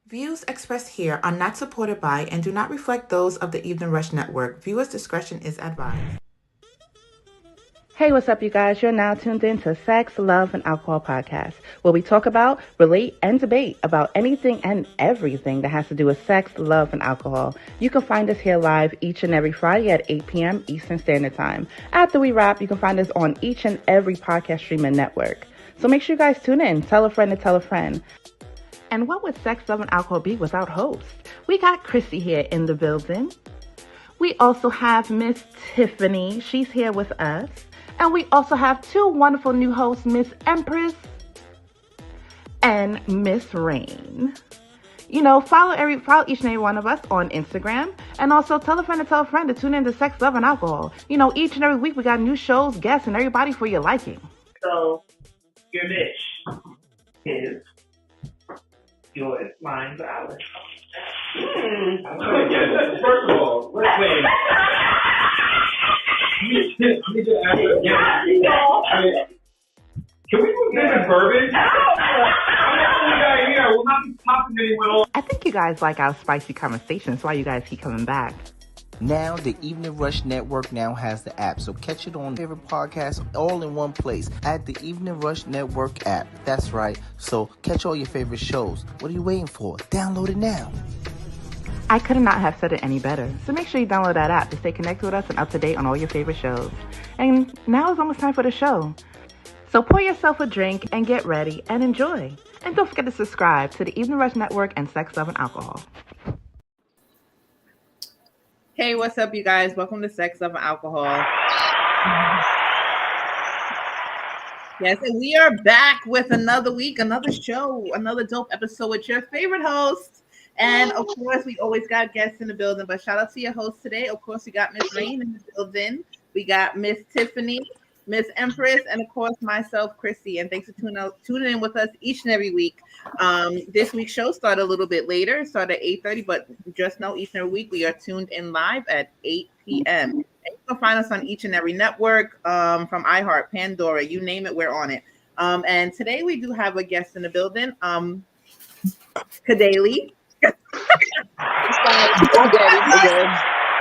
Views expressed here are not supported by and do not reflect those of the Evening Rush Network. Viewers' discretion is advised. Hey, what's up, you guys? You're now tuned in to Sex, Love, and Alcohol Podcast, where we talk about, relate, and debate about anything and everything that has to do with sex, love, and alcohol. You can find us here live each and every Friday at 8 p.m. Eastern Standard Time. After we wrap, you can find us on each and every podcast streaming network. So make sure you guys tune in. Tell a friend to tell a friend. And what would Sex, Love, and Alcohol be without hosts? We got Chrissy here in the building. We also have Miss Tiffany. She's here with us. And we also have two wonderful new hosts, Miss Empress and Miss Rain. You know, follow each and every one of us on Instagram. And also tell a friend to tell a friend to tune in to Sex, Love, and Alcohol. You know, each and every week we got new shows, guests, and everybody for your liking. So, your niche is your lines of hours. I'm trying to get it. First of all, wait. I need to ask you. Can we put this in bourbon? I'm the only guy here. We'll not be popping anyone off. I think you guys like our spicy conversations. That's why you guys keep coming back. Now, the Evening Rush Network now has the app, so catch it on favorite podcasts all in one place at the Evening Rush Network app. That's right. So catch all your favorite shows. What are you waiting for? Download it now. I could not have said it any better. So make sure you download that app to stay connected with us and up to date on all your favorite shows. And now is almost time for the show. So pour yourself a drink and get ready and enjoy. And don't forget to subscribe to the Evening Rush Network and Sex, Love, and Alcohol. Hey, what's up, you guys? Welcome to Sex, Love, and Alcohol. Yes, and we are back with another week, another show, another dope episode with your favorite host. And of course, we always got guests in the building, but shout out to your host today. Of course, we got Miss Rain in the building. We got Miss Tiffany, Miss Empress, and of course, myself, Chrissy. And thanks for tuning in with us each and every week. This week's show started a little bit later, it started at 8:30, but just know each and every week we are tuned in live at 8 p.m. And you can find us on each and every network, from iHeart, Pandora, you name it, we're on it. And today we do have a guest in the building, Kadali. I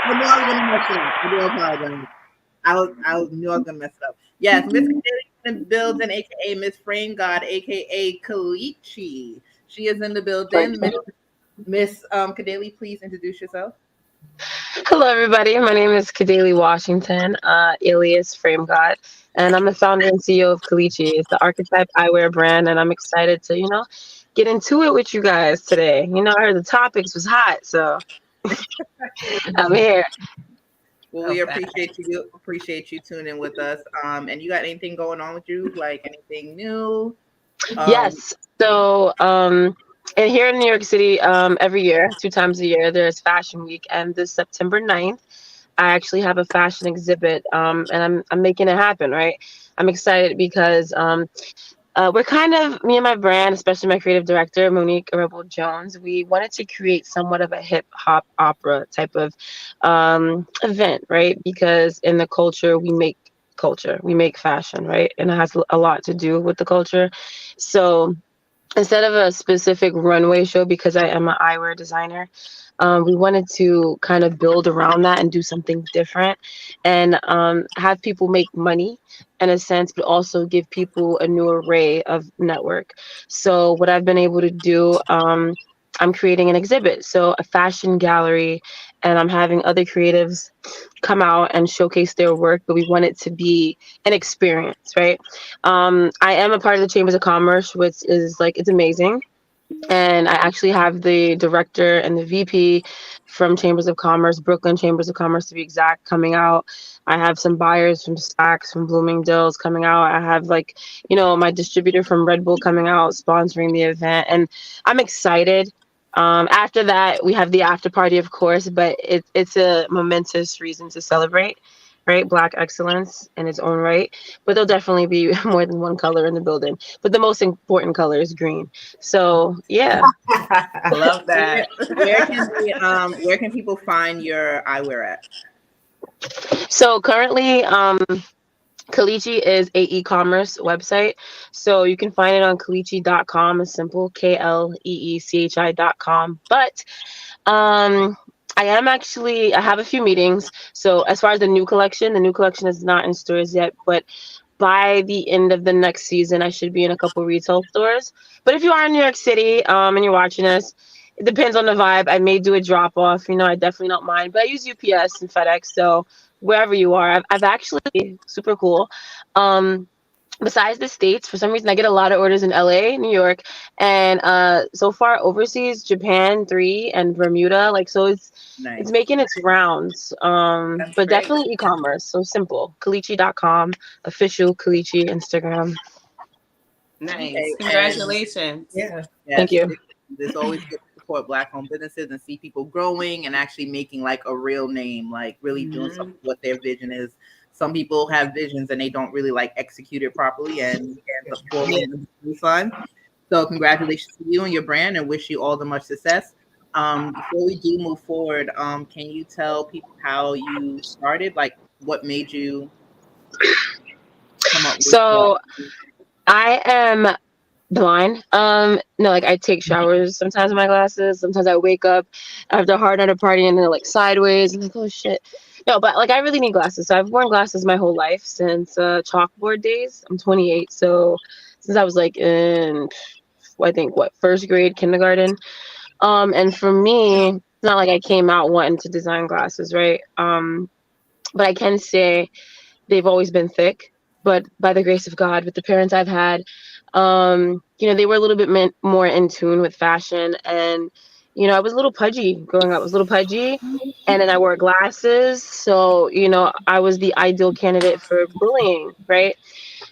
knew I was gonna mess it up. I do apologize. I knew I was gonna mess it up. Yes, Miss Kadali in the building, aka Miss Frame God, aka Kalichi. She is in the building. Miss Kadali, please introduce yourself. Hello, everybody. My name is Kadali Washington, alias Frame God, and I'm the founder and CEO of Kalichi. It's the archetype eyewear brand, and I'm excited to, get into it with you guys today. I heard the topics was hot, so I'm here. Well, we appreciate you tuning in with us. And you got anything going on with you? Like anything new? Yes. So, and here in New York City, every year, 2 times a year, there's Fashion Week, and this September 9th, I actually have a fashion exhibit, and I'm making it happen, right? I'm excited because we're kind of, me and my brand, especially my creative director, Monique Rebel Jones, we wanted to create somewhat of a hip hop opera type of event, right? Because in the culture, we make fashion, right? And it has a lot to do with the culture. So instead of a specific runway show, because I am an eyewear designer, we wanted to kind of build around that and do something different and have people make money in a sense, but also give people a new array of network. So what I've been able to do, I'm creating an exhibit, so a fashion gallery, and I'm having other creatives come out and showcase their work, but we want it to be an experience, right? I am a part of the Chambers of Commerce, which is it's amazing. And I actually have the director and the VP from Chambers of Commerce, Brooklyn Chambers of Commerce to be exact, coming out. I have some buyers from Saks, from Bloomingdale's coming out. I have my distributor from Red Bull coming out, sponsoring the event. And I'm excited. After that, we have the after party, of course, but it's a momentous reason to celebrate, right? Black excellence in its own right. But there'll definitely be more than one color in the building. But the most important color is green. So yeah. I love that. Where can people find your eyewear at? So currently, Kalichi is a e-commerce website, so you can find it on kalichi.com. It's simple, KLEECHI.com. But I have a few meetings. So as far as the new collection is not in stores yet, but by the end of the next season, I should be in a couple retail stores. But if you are in New York City, and you're watching us, it depends on the vibe. I may do a drop off. I definitely don't mind. But I use UPS and FedEx, so wherever you are, I've actually super cool. Um, Besides the states, for some reason I get a lot of orders in LA, New York, and so far overseas, Japan 3 and Bermuda. Like, so it's making its rounds. That's But great. definitely e-commerce. So simple. Kalichi.com, official Kalichi Instagram. Nice. Okay, Congratulations. Yes, Thank you. It's always good to support Black-owned businesses and see people growing and actually making like a real name, like really doing something what their vision is. Some people have visions and they don't really like execute it properly and ends up falling in the sun. So congratulations to you and your brand and wish you all the much success. Before we do move forward, can you tell people how you started? Like what made you come up with So I am blind. No, like I take showers sometimes with my glasses. Sometimes I wake up after a hard night of partying and they're like sideways. I'm like, oh shit. No, but like I really need glasses. So I've worn glasses my whole life since chalkboard days. I'm 28, so since I was like in, I think first grade, kindergarten. And for me, it's not like I came out wanting to design glasses, right? But I can say they've always been thick. But by the grace of God, with the parents I've had, they were a little bit more in tune with fashion. And, I was a little pudgy growing up. I was a little pudgy. And then I wore glasses. So, I was the ideal candidate for bullying, right?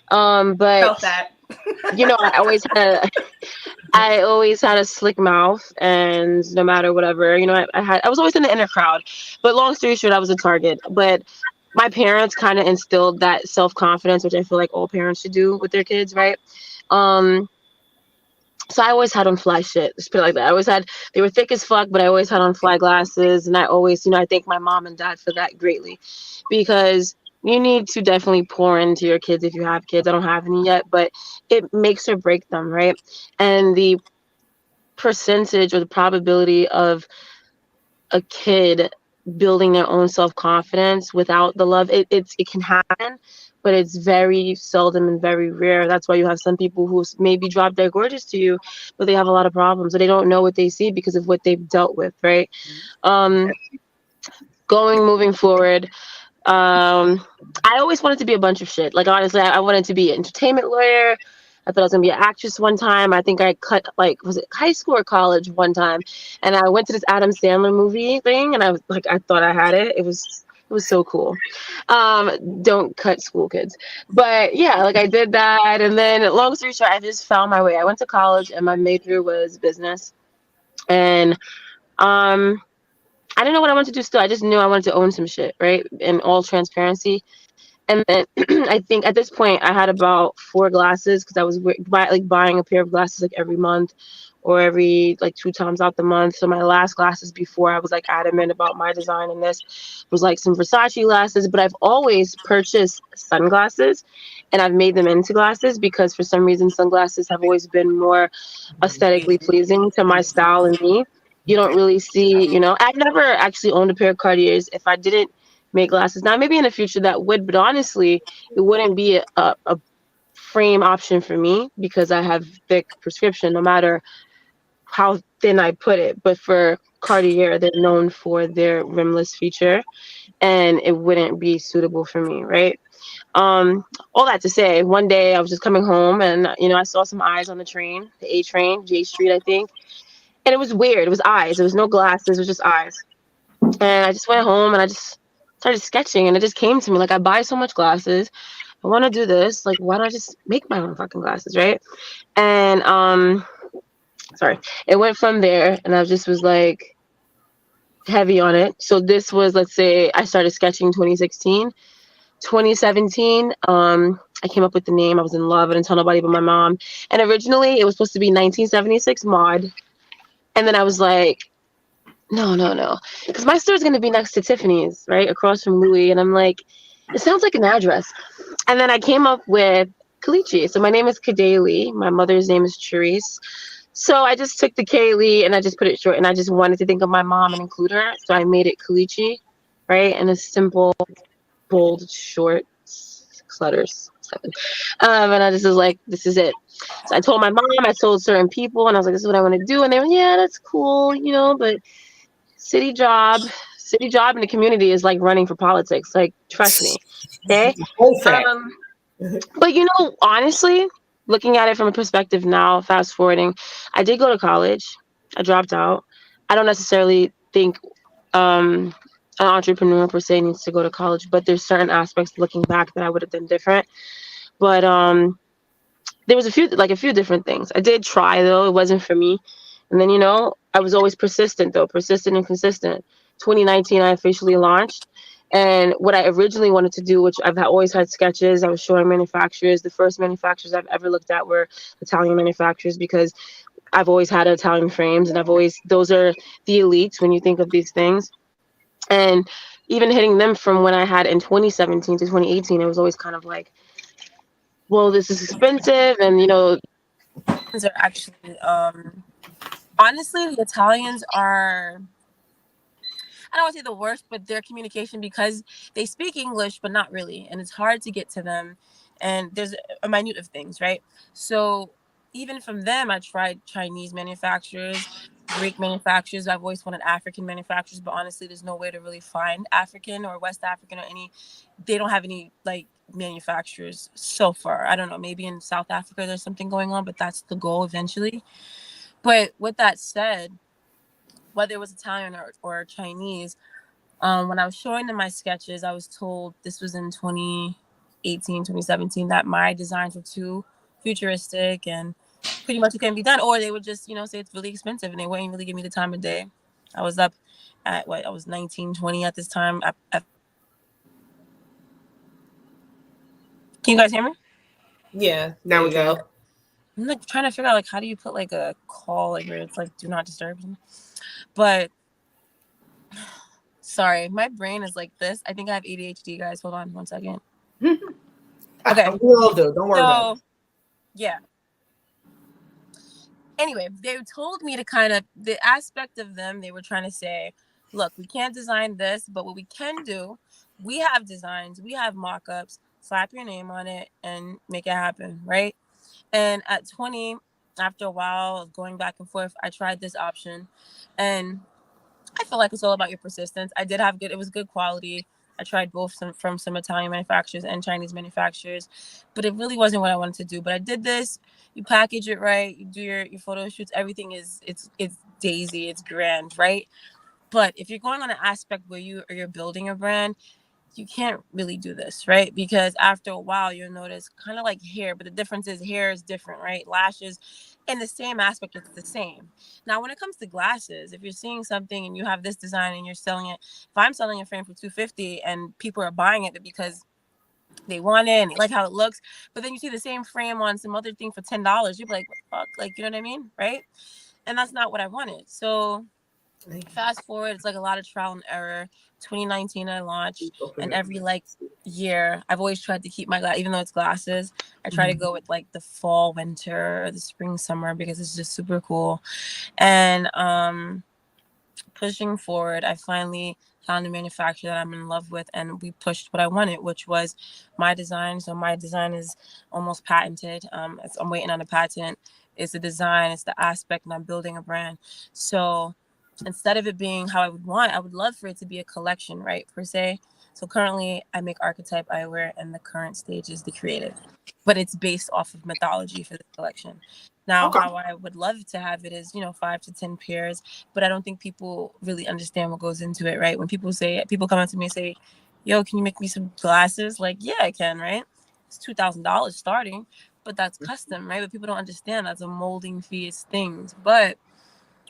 But, Felt that. I always had a slick mouth, and no matter whatever, I was always in the inner crowd. But long story short, I was a target. But my parents kind of instilled that self-confidence, which I feel like all parents should do with their kids, right? So I always had on fly shit. Just put it like that. They were thick as fuck, but I always had on fly glasses. And I always, I thank my mom and dad for that greatly, because you need to definitely pour into your kids if you have kids. I don't have any yet, but it makes or break them, right? And the percentage or the probability of a kid building their own self-confidence without the love, it can happen, but it's very seldom and very rare. That's why you have some people who maybe drop dead gorgeous to you, but they have a lot of problems, or they don't know what they see because of what they've dealt with, right? Moving forward, I always wanted to be a bunch of shit. Like, honestly, I wanted to be an entertainment lawyer. I thought I was gonna be an actress one time. I think I cut, like, was it high school or college one time? And I went to this Adam Sandler movie thing, and I was like, I thought I had it. It was so cool. Don't cut school, kids. But yeah, like I did that, and then long story short, I just found my way. I went to college, and my major was business, and I didn't know what I wanted to do still. I just knew I wanted to own some shit, right? In all transparency. And then I think at this point I had about 4 glasses, because I was buying a pair of glasses like every month or every like 2 times out the month. So my last glasses before I was like adamant about my design, and this was like some Versace glasses. But I've always purchased sunglasses and I've made them into glasses, because for some reason sunglasses have always been more aesthetically pleasing to my style and me. You don't really see, I've never actually owned a pair of Cartiers. If I didn't make glasses now, maybe in the future that would, but honestly, it wouldn't be a frame option for me, because I have thick prescription, no matter how thin I put it. But for Cartier, they're known for their rimless feature, and it wouldn't be suitable for me, right? All that to say, one day I was just coming home, and I saw some eyes on the train, the A train, J Street, I think. And it was weird. It was eyes. It was no glasses. It was just eyes. And I just went home and I just started sketching. And it just came to me, like, I buy so much glasses. I want to do this. Like, why don't I just make my own fucking glasses, right? And it went from there. And I just was like heavy on it. So this was, let's say, I started sketching 2016. 2017, I came up with the name. I was in love. I didn't tell nobody but my mom. And originally it was supposed to be 1976 Mod. And then I was like, no. Because my store's going to be next to Tiffany's, right? Across from Louis. And I'm like, It sounds like an address. And then I came up with Kalichi. So my name is Kadeli. My mother's name is Charisse. So I just took the Kaylee and I just put it short, and I just wanted to think of my mom and include her. So I made it Kalichi, right? And a simple, bold, short, 6 letters, 7. And I just was like, this is it. So I told my mom, I told certain people, and I was like, this is what I want to do. And they were, yeah, that's cool, but city job in the community is like running for politics. Like, trust me. Okay. But honestly, looking at it from a perspective now, fast forwarding, I did go to college. I dropped out. I don't necessarily think an entrepreneur per se needs to go to college, but there's certain aspects looking back that I would have done different. But there was a few different things. I did try, though. It wasn't for me. And then, I was always persistent and consistent. 2019, I officially launched. And what I originally wanted to do, which I've always had sketches, I was showing manufacturers. The first manufacturers I've ever looked at were Italian manufacturers, because I've always had Italian frames, and those are the elites when you think of these things. And even hitting them from when I had in 2017 to 2018, it was always kind of like, well, this is expensive, and are actually honestly, the Italians are, I don't want to say the worst, but their communication, because they speak English but not really, and it's hard to get to them, and there's a minute of things, right? So even from them, I tried Chinese manufacturers, Greek manufacturers. I've always wanted African manufacturers, but honestly, there's no way to really find African or West African or they don't have any like manufacturers so far. I don't know, maybe in South Africa there's something going on, but that's the goal eventually. But with that said, whether it was Italian or Chinese, when I was showing them my sketches, I was told, this was in 2018, 2017, that my designs were too futuristic and pretty much it couldn't be done. Or they would just, say it's really expensive, and they wouldn't really give me the time of day. I was up at I was 19, 20 at this time. Can you guys hear me? Yeah, now we go. I'm like trying to figure out how do you put like a call where it's like do not disturb. But sorry, my brain is like this. I think I have ADHD, guys. Hold on 1 second. Okay. We all do. Don't worry about it. Yeah. Anyway, they told me to kind of, the aspect of them, they were trying to say, look, we can't design this, but what we can do, we have designs, we have mock-ups, slap your name on it and make it happen, right? And at 20, after a while of going back and forth, I tried this option, and I feel like it's all about your persistence. I did have it was good quality. I tried both from some Italian manufacturers and Chinese manufacturers, but it really wasn't what I wanted to do. But I did this. You package it right. You do your photo shoots. Everything it's daisy. It's grand, right? But if you're going on an aspect where you're building a brand, you can't really do this, right? Because after a while, you'll notice kind of like hair, but the difference is hair is different, right? Lashes, in the same aspect, it's the same. Now, when it comes to glasses, if you're seeing something and you have this design and you're selling it, if I'm selling a frame for $250 and people are buying it because they want it and they like how it looks, but then you see the same frame on some other thing for $10, you'll be like, what the fuck? Like, you know what I mean? Right? And that's not what I wanted. So fast forward, it's like a lot of trial and error. 2019 I launched, and every year I've always tried to keep my glass, even though it's glasses, I try to go with like the fall, winter, or the spring, summer, because it's just super cool. And pushing forward, I finally found a manufacturer that I'm in love with, and we pushed what I wanted, which was my design. So my design is almost patented. I'm waiting on a patent. It's the design, it's the aspect, and I'm building a brand. So instead of it being how I would love for it to be a collection, right, per se. So currently I make archetype eyewear, and the current stage is the creative, but it's based off of mythology for the collection. Now, how I would love to have it is, 5 to 10 pairs, but I don't think people really understand what goes into it, right? When people come up to me and say, yo, can you make me some glasses? Like, yeah, I can, right? It's $2,000 starting, but that's custom, right? But people don't understand that's a molding fee, it's things. But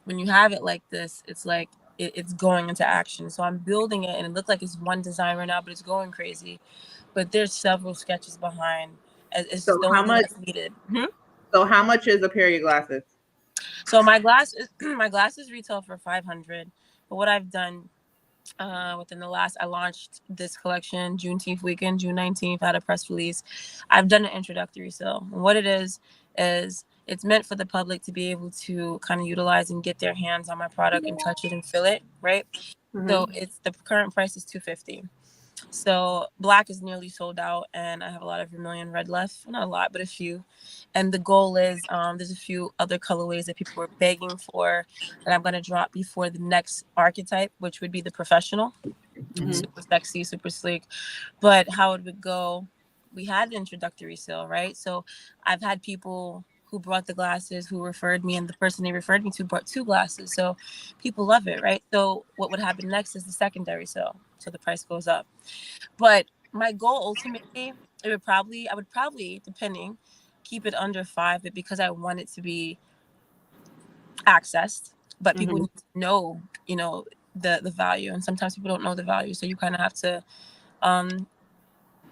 when you have it like this, it's like it's going into action. So I'm building it, and it looks like it's one design right now, but it's going crazy. But there's several sketches behind. It's So the only thing that's needed. So how much is a pair of your glasses? So my glasses retail for $500. But what I've done within the last, I launched this collection Juneteenth weekend, June 19th. I had a press release. I've done an introductory sale. And what it is it's meant for the public to be able to kind of utilize and get their hands on my product and touch it and feel it, right? So it's the current price is $250. So black is nearly sold out, and I have a lot of vermilion red left. Not a lot, but a few. And the goal is there's a few other colorways that people were begging for that I'm going to drop before the next archetype, which would be the professional. Super sexy, super sleek. But how it would go, we had an introductory sale, right? So I've had people who brought the glasses who referred me, and the person they referred me to brought 2 glasses. So people love it, right? So what would happen next is the secondary sale. So the price goes up. But my goal ultimately, I would probably, depending, keep it under 5, but because I want it to be accessed, but people need to know, the value. And sometimes people don't know the value. So you kind of have to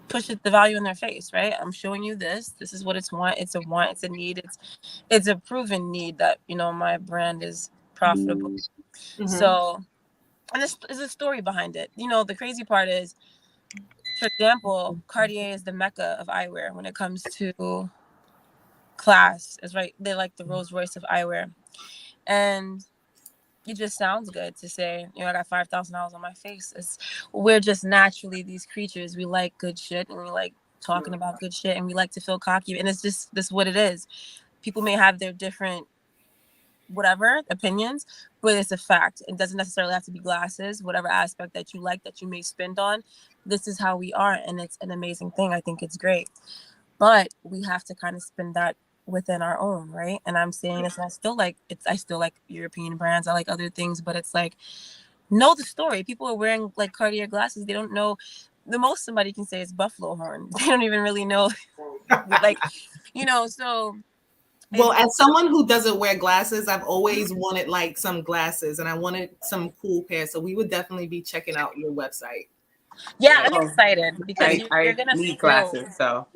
push the value in their face, right? I'm showing you this. This is what it's want. It's a want. It's a need. It's a proven need that, my brand is profitable. So, and there's a story behind it. The crazy part is, for example, Cartier is the mecca of eyewear when it comes to class. Is right. They're like the Rolls Royce of eyewear. And it just sounds good to say, I got $5,000 on my face. We're just naturally these creatures. We like good shit, and we like talking about good shit, and we like to feel cocky. And it's just this what it is. People may have their different whatever opinions, but it's a fact. It doesn't necessarily have to be glasses, whatever aspect that you like, that you may spend on. This is how we are, and it's an amazing thing. I think it's great. But we have to kind of spend that within our own, right? And I'm saying this, and I still like European brands. I like other things, but it's like, know the story. People are wearing like Cartier glasses. They don't know. The most somebody can say is buffalo horn. They don't even really know, so. Well, as someone who doesn't wear glasses, I've always wanted like some glasses, and I wanted some cool pairs. So we would definitely be checking out your website. Yeah, I'm excited because you're gonna need glasses, so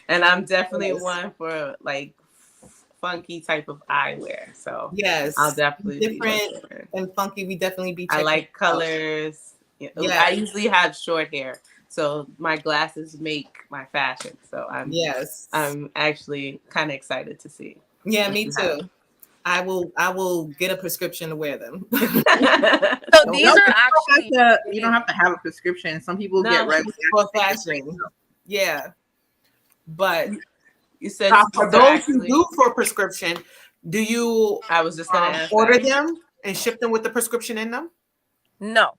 and I'm definitely one for like funky type of eyewear. So yes, I'll definitely different and funky. We definitely be. I like colors. Yeah. I usually have short hair, so my glasses make my fashion. So I'm actually kind of excited to see. Yeah, me too. I will get a prescription to wear them. So these are actually you don't have to have a prescription. Some people get regular for fashion. Yeah, but you said for those who do for prescription, do you? I was just gonna order them and ship them with the prescription in them. No.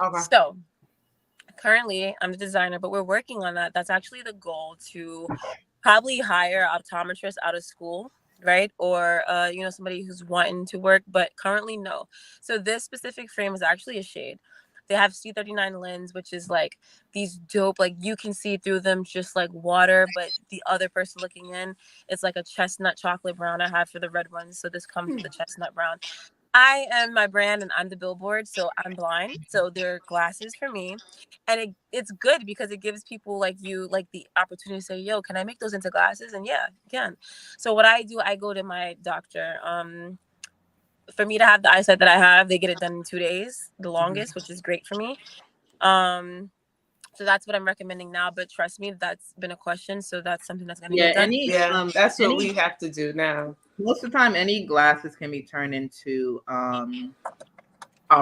Okay. So currently, I'm the designer, but we're working on that. That's actually the goal, to probably hire optometrists out of school. Right? Or, somebody who's wanting to work, but currently no. So this specific frame is actually a shade. They have C39 lens, which is like these dope, like you can see through them just like water, but the other person looking in, it's like a chestnut chocolate brown I have for the red ones. So this comes with the chestnut brown. I am my brand and I'm the billboard, so I'm blind. So they're glasses for me. And it's good because it gives people like you like the opportunity to say, yo, can I make those into glasses? And yeah, you can. So what I do, I go to my doctor. For me to have the eyesight that I have, they get it done in 2 days, the longest, which is great for me. So that's what I'm recommending now. But trust me, that's been a question. So that's something that's going to get done. That's what we have to do now. Most of the time, any glasses can be turned into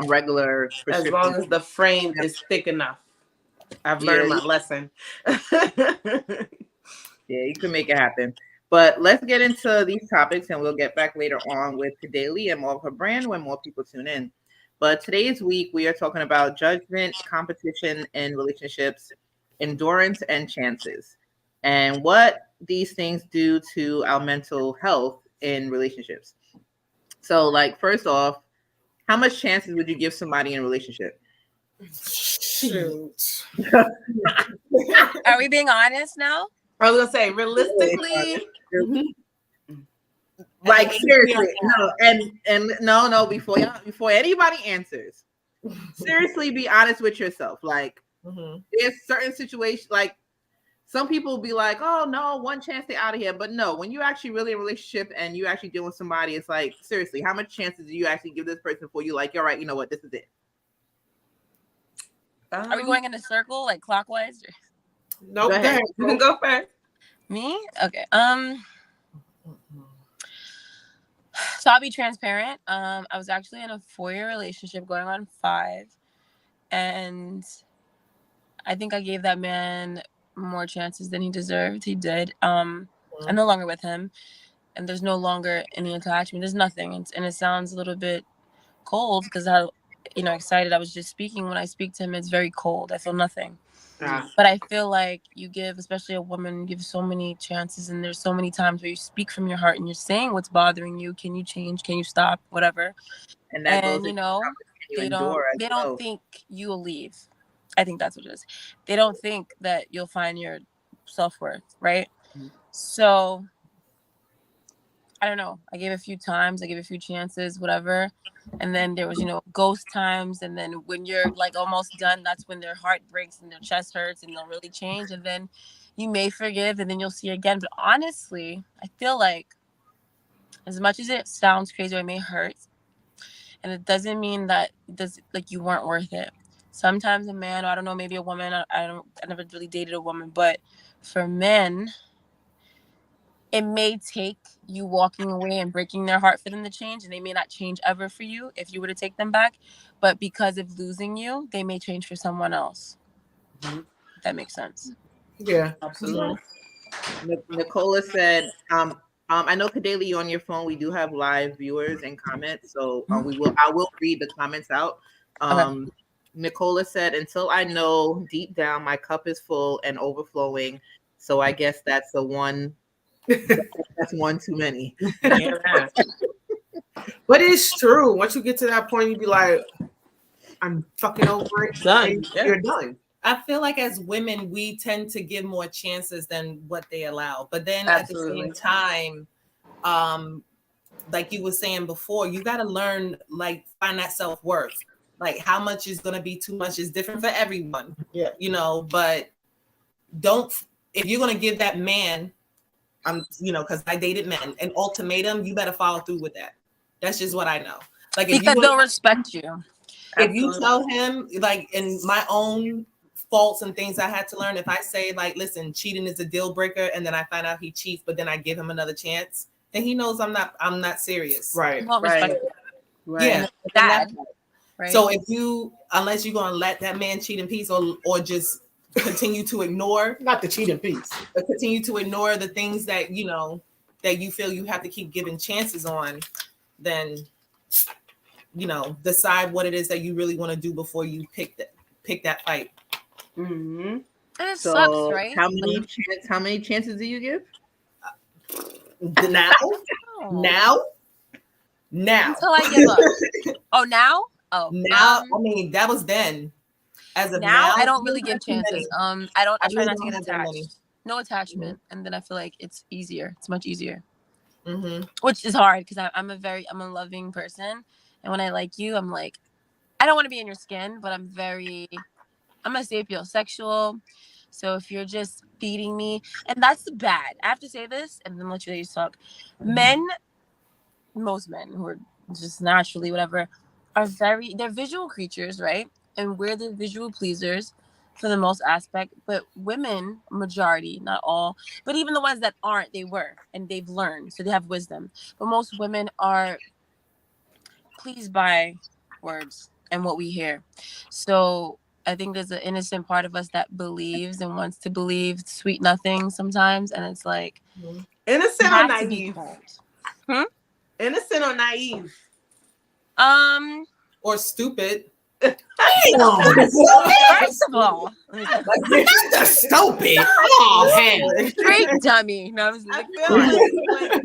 regular prescription. As long as the frame is thick enough. I've learned my lesson. Yeah, you can make it happen. But let's get into these topics, and we'll get back later on with Kadeli and more of her brand when more people tune in. But today's week, we are talking about judgment, competition in relationships, endurance, and chances, and what these things do to our mental health in relationships. So, like, first off, how much chances would you give somebody in a relationship? Shoot. Are we being honest now? I was gonna say, realistically, like seriously, no, and no, before anybody answers, seriously, be honest with yourself. Like, there's certain situations, like some people will be like, oh no, one chance, they out of here. But no, when you actually really in a relationship and you actually dealing with somebody, it's like, seriously, how much chances do you actually give this person before you like, all right, you know what, this is it? Are we going in a circle, like clockwise? Nope. Go ahead. You can go first. Me? Okay. So I'll be transparent. I was actually in a 4-year relationship going on 5. And I think I gave that man more chances than he deserved. He did. I'm no longer with him. And there's no longer any attachment. There's nothing. And it sounds a little bit cold because how, excited I was just speaking. When I speak to him, it's very cold. I feel nothing. But I feel like you give, especially a woman, give so many chances, and there's so many times where you speak from your heart and you're saying what's bothering you. Can you change? Can you stop? Whatever. And that goes, they don't think you will leave. I think that's what it is. They don't think that you'll find your self-worth, right? So I don't know. I gave a few times. I gave a few chances, whatever. And then there was, ghost times. And then when you're like almost done, that's when their heart breaks and their chest hurts and they'll really change. And then you may forgive and then you'll see again. But honestly, I feel like as much as it sounds crazy or it may hurt, and it doesn't mean that you weren't worth it. Sometimes a man, or I don't know, maybe a woman, I never really dated a woman, but for men, it may take you walking away and breaking their heart for them to change, and they may not change ever for you if you were to take them back. But because of losing you, they may change for someone else. If that makes sense. Yeah, absolutely. Nicola said, I know Kadeli, you on your phone. We do have live viewers and comments, so I will read the comments out. Okay. Nicola said, until I know deep down my cup is full and overflowing, so I guess that's the one. That's one too many. Yeah. But it's true. Once you get to that point, you be like, I'm fucking over it. Done. You're done. I feel like as women, we tend to give more chances than what they allow. But then at the same time, like you were saying before, you got to learn, like, find that self-worth. Like, how much is going to be too much is different for everyone. Yeah. But if you're going to give that man, because I dated men, an ultimatum, you better follow through with that. That's just what I know. Like, because they'll respect you. If you tell him, like, in my own faults and things I had to learn, if I say, like, listen, cheating is a deal breaker, and then I find out he cheats, but then I give him another chance, then he knows I'm not serious. Right. Right. Yeah. That. Right. So unless you're gonna let that man cheat in peace, or just continue to ignore, not the cheat in peace, but continue to ignore the things that that you feel you have to keep giving chances on, then decide what it is that you really want to do before you pick that fight. Mm-hmm. And it sucks, right? How many chances do you give? Now until I give up. Oh, now? Oh, now. I mean, that was then. As of now, I don't really give chances. I try not to get attached. No attachment, and then I feel like it's easier. It's much easier. Mm-hmm. Which is hard because I'm a loving person, and when I like you, I'm like, I don't want to be in your skin, but I'm a sapiosexual. So if you're just feeding me, and that's bad. I have to say this, and then let you ladies talk. Most men who are just naturally whatever they're visual creatures, right? And we're the visual pleasers for the most aspect, but women, majority, not all, but even the ones that aren't, and they've learned, so they have wisdom. But most women are pleased by words and what we hear. So I think there's an innocent part of us that believes and wants to believe sweet nothing sometimes, and it's like innocent or naive. Innocent or naive. Or stupid. First of all, that's stupid. Oh, man. Straight dummy. No, I feel like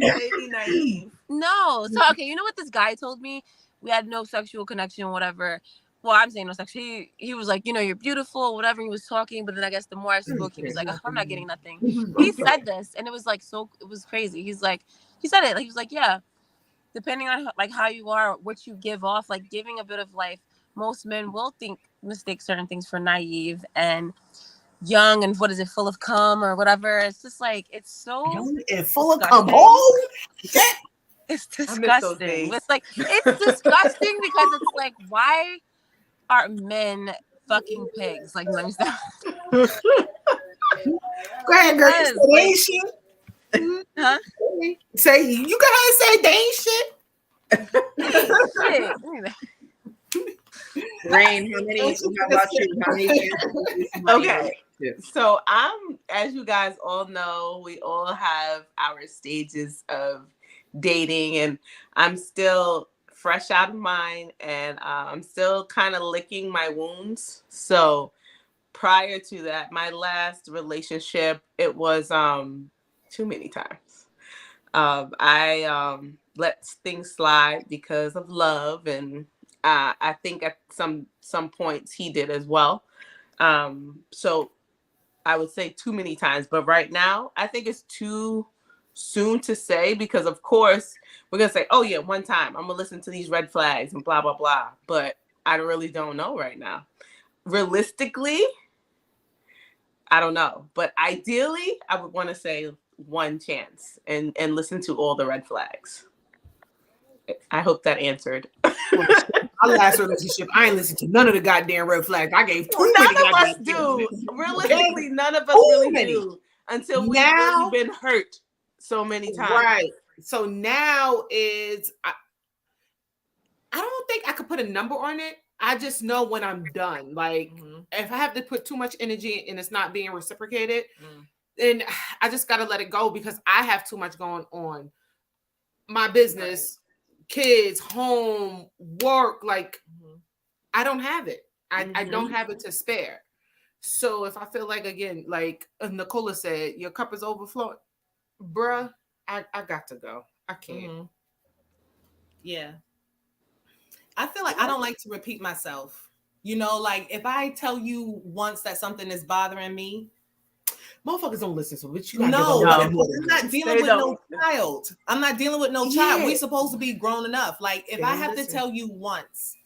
naive. No. So, okay, you know what this guy told me? We had no sexual connection, whatever. Well, I'm saying no sex. He was like, you're beautiful, whatever. He was talking, but then I guess the more I spoke, he was like, I'm not getting nothing. He said this, and it was like it was crazy. He said it. Like, he was like, yeah, depending on like how you are, what you give off, like giving a bit of life. Most men will mistake certain things for naive, and young and what is it, full of cum or whatever. It's just like it's so young and full of cum. Oh, it's disgusting. It's like it's disgusting because it's like, why are men fucking pigs? Like, let me stop. Go ahead, girl. You say they ain't shit. Huh? Say you go ahead and say they ain't shit. Shit. Rain, how many? How about you? How many? Okay, so as you guys all know, we all have our stages of dating, and I'm still fresh out of mine, and I'm still kind of licking my wounds. So prior to that, my last relationship, it was too many times. I let things slide because of love, and I think at some points he did as well. So I would say too many times, but right now I think it's too soon to say, because of course we're gonna say, oh yeah, one time I'm gonna listen to these red flags and blah blah blah, but I really don't know right now. Realistically, I don't know, but ideally I would want to say one chance and listen to all the red flags. I hope that answered. My last relationship, I ain't listened to none of the goddamn red flags. I gave none of us do. Realistically, none of us really do until we've really been hurt so many times. Right. So now is I don't think I could put a number on it. I just know when I'm done. Like if I have to put too much energy and it's not being reciprocated, then I just gotta let it go, because I have too much going on. My business, kids, home, work, like I don't have it. I don't have it to spare. So if I feel like, again, like Nicola said, your cup is overflowing, bruh, I got to go. I can't. Yeah. I feel like I don't like to repeat myself. You know, like if I tell you once that something is bothering me, motherfuckers don't listen to it. I'm not dealing with no child. I'm not dealing with no child. We supposed to be grown enough. Like if I have to tell you once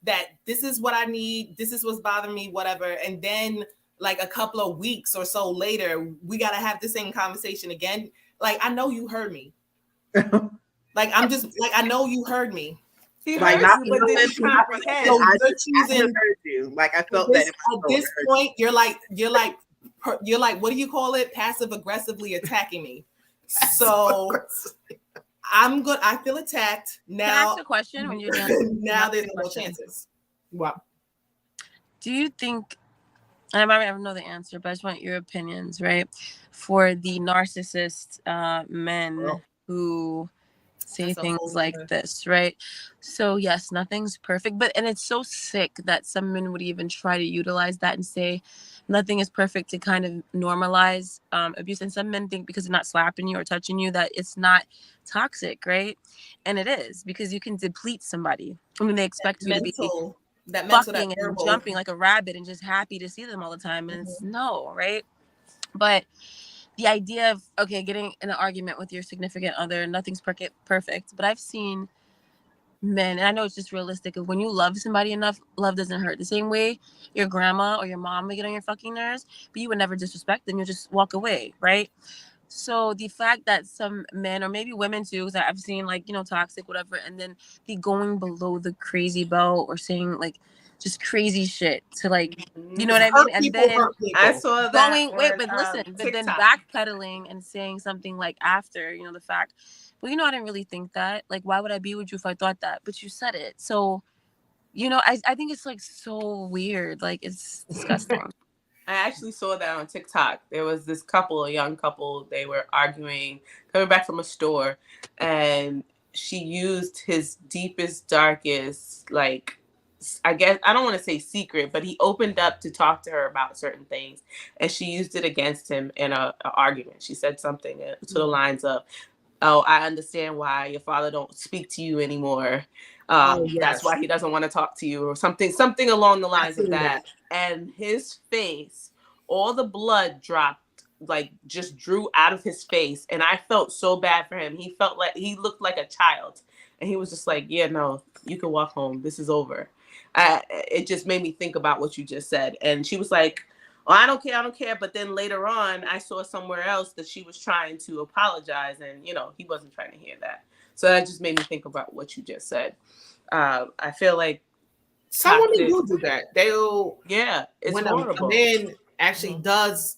that this is what I need, this is what's bothering me, whatever, and then like a couple of weeks or so later, we gotta have the same conversation again. Like I know you heard me. Like I'm just like I know you heard me. Like not you, but didn't comprehend. So I heard you. Like I felt that. At this point, you're like, what do you call it? Passive aggressively attacking me. So I'm good. I feel attacked now. Can I ask a question when you're done? Now there's no chances. What? Do you think? And I might never know the answer, but I just want your opinions, right? For the narcissist men who say things like this, right? So yes, nothing's perfect, and it's so sick that some men would even try to utilize that and say nothing is perfect to kind of normalize abuse. And some men think because they're not slapping you or touching you that it's not toxic, right? And it is, because you can deplete somebody. I mean, they expect you to be fucking and jumping like a rabbit and just happy to see them all the time, and it's no, right? But the idea of, okay, getting in an argument with your significant other, nothing's perfect. But I've seen men, and I know it's just realistic, when you love somebody enough, love doesn't hurt. The same way your grandma or your mom would get on your fucking nerves, but you would never disrespect them. You'll just walk away, right? So the fact that some men, or maybe women too, because I've seen like, toxic, whatever, and then the going below the crazy belt or saying like just crazy shit to like, you know what I mean? And then I saw that but then backpedaling and saying something like after, the fact, well, I didn't really think that. Like, why would I be with you if I thought that? But you said it. So, I think it's like so weird. Like, it's disgusting. I actually saw that on TikTok. There was this couple, a young couple, they were arguing, coming back from a store, and she used his deepest, darkest, like, I guess, I don't want to say secret, but he opened up to talk to her about certain things, and she used it against him in an argument. She said something to the lines of, oh, I understand why your father don't speak to you anymore. That's why he doesn't want to talk to you, or something along the lines of that. And his face, all the blood dropped, like just drew out of his face. And I felt so bad for him. He felt like he looked like a child. And he was just like, yeah, no, you can walk home. This is over. It just made me think about what you just said. And she was like, oh, I don't care. But then later on, I saw somewhere else that she was trying to apologize, and he wasn't trying to hear that. So that just made me think about what you just said. I feel like some women do that. They'll it's when horrible. a man actually does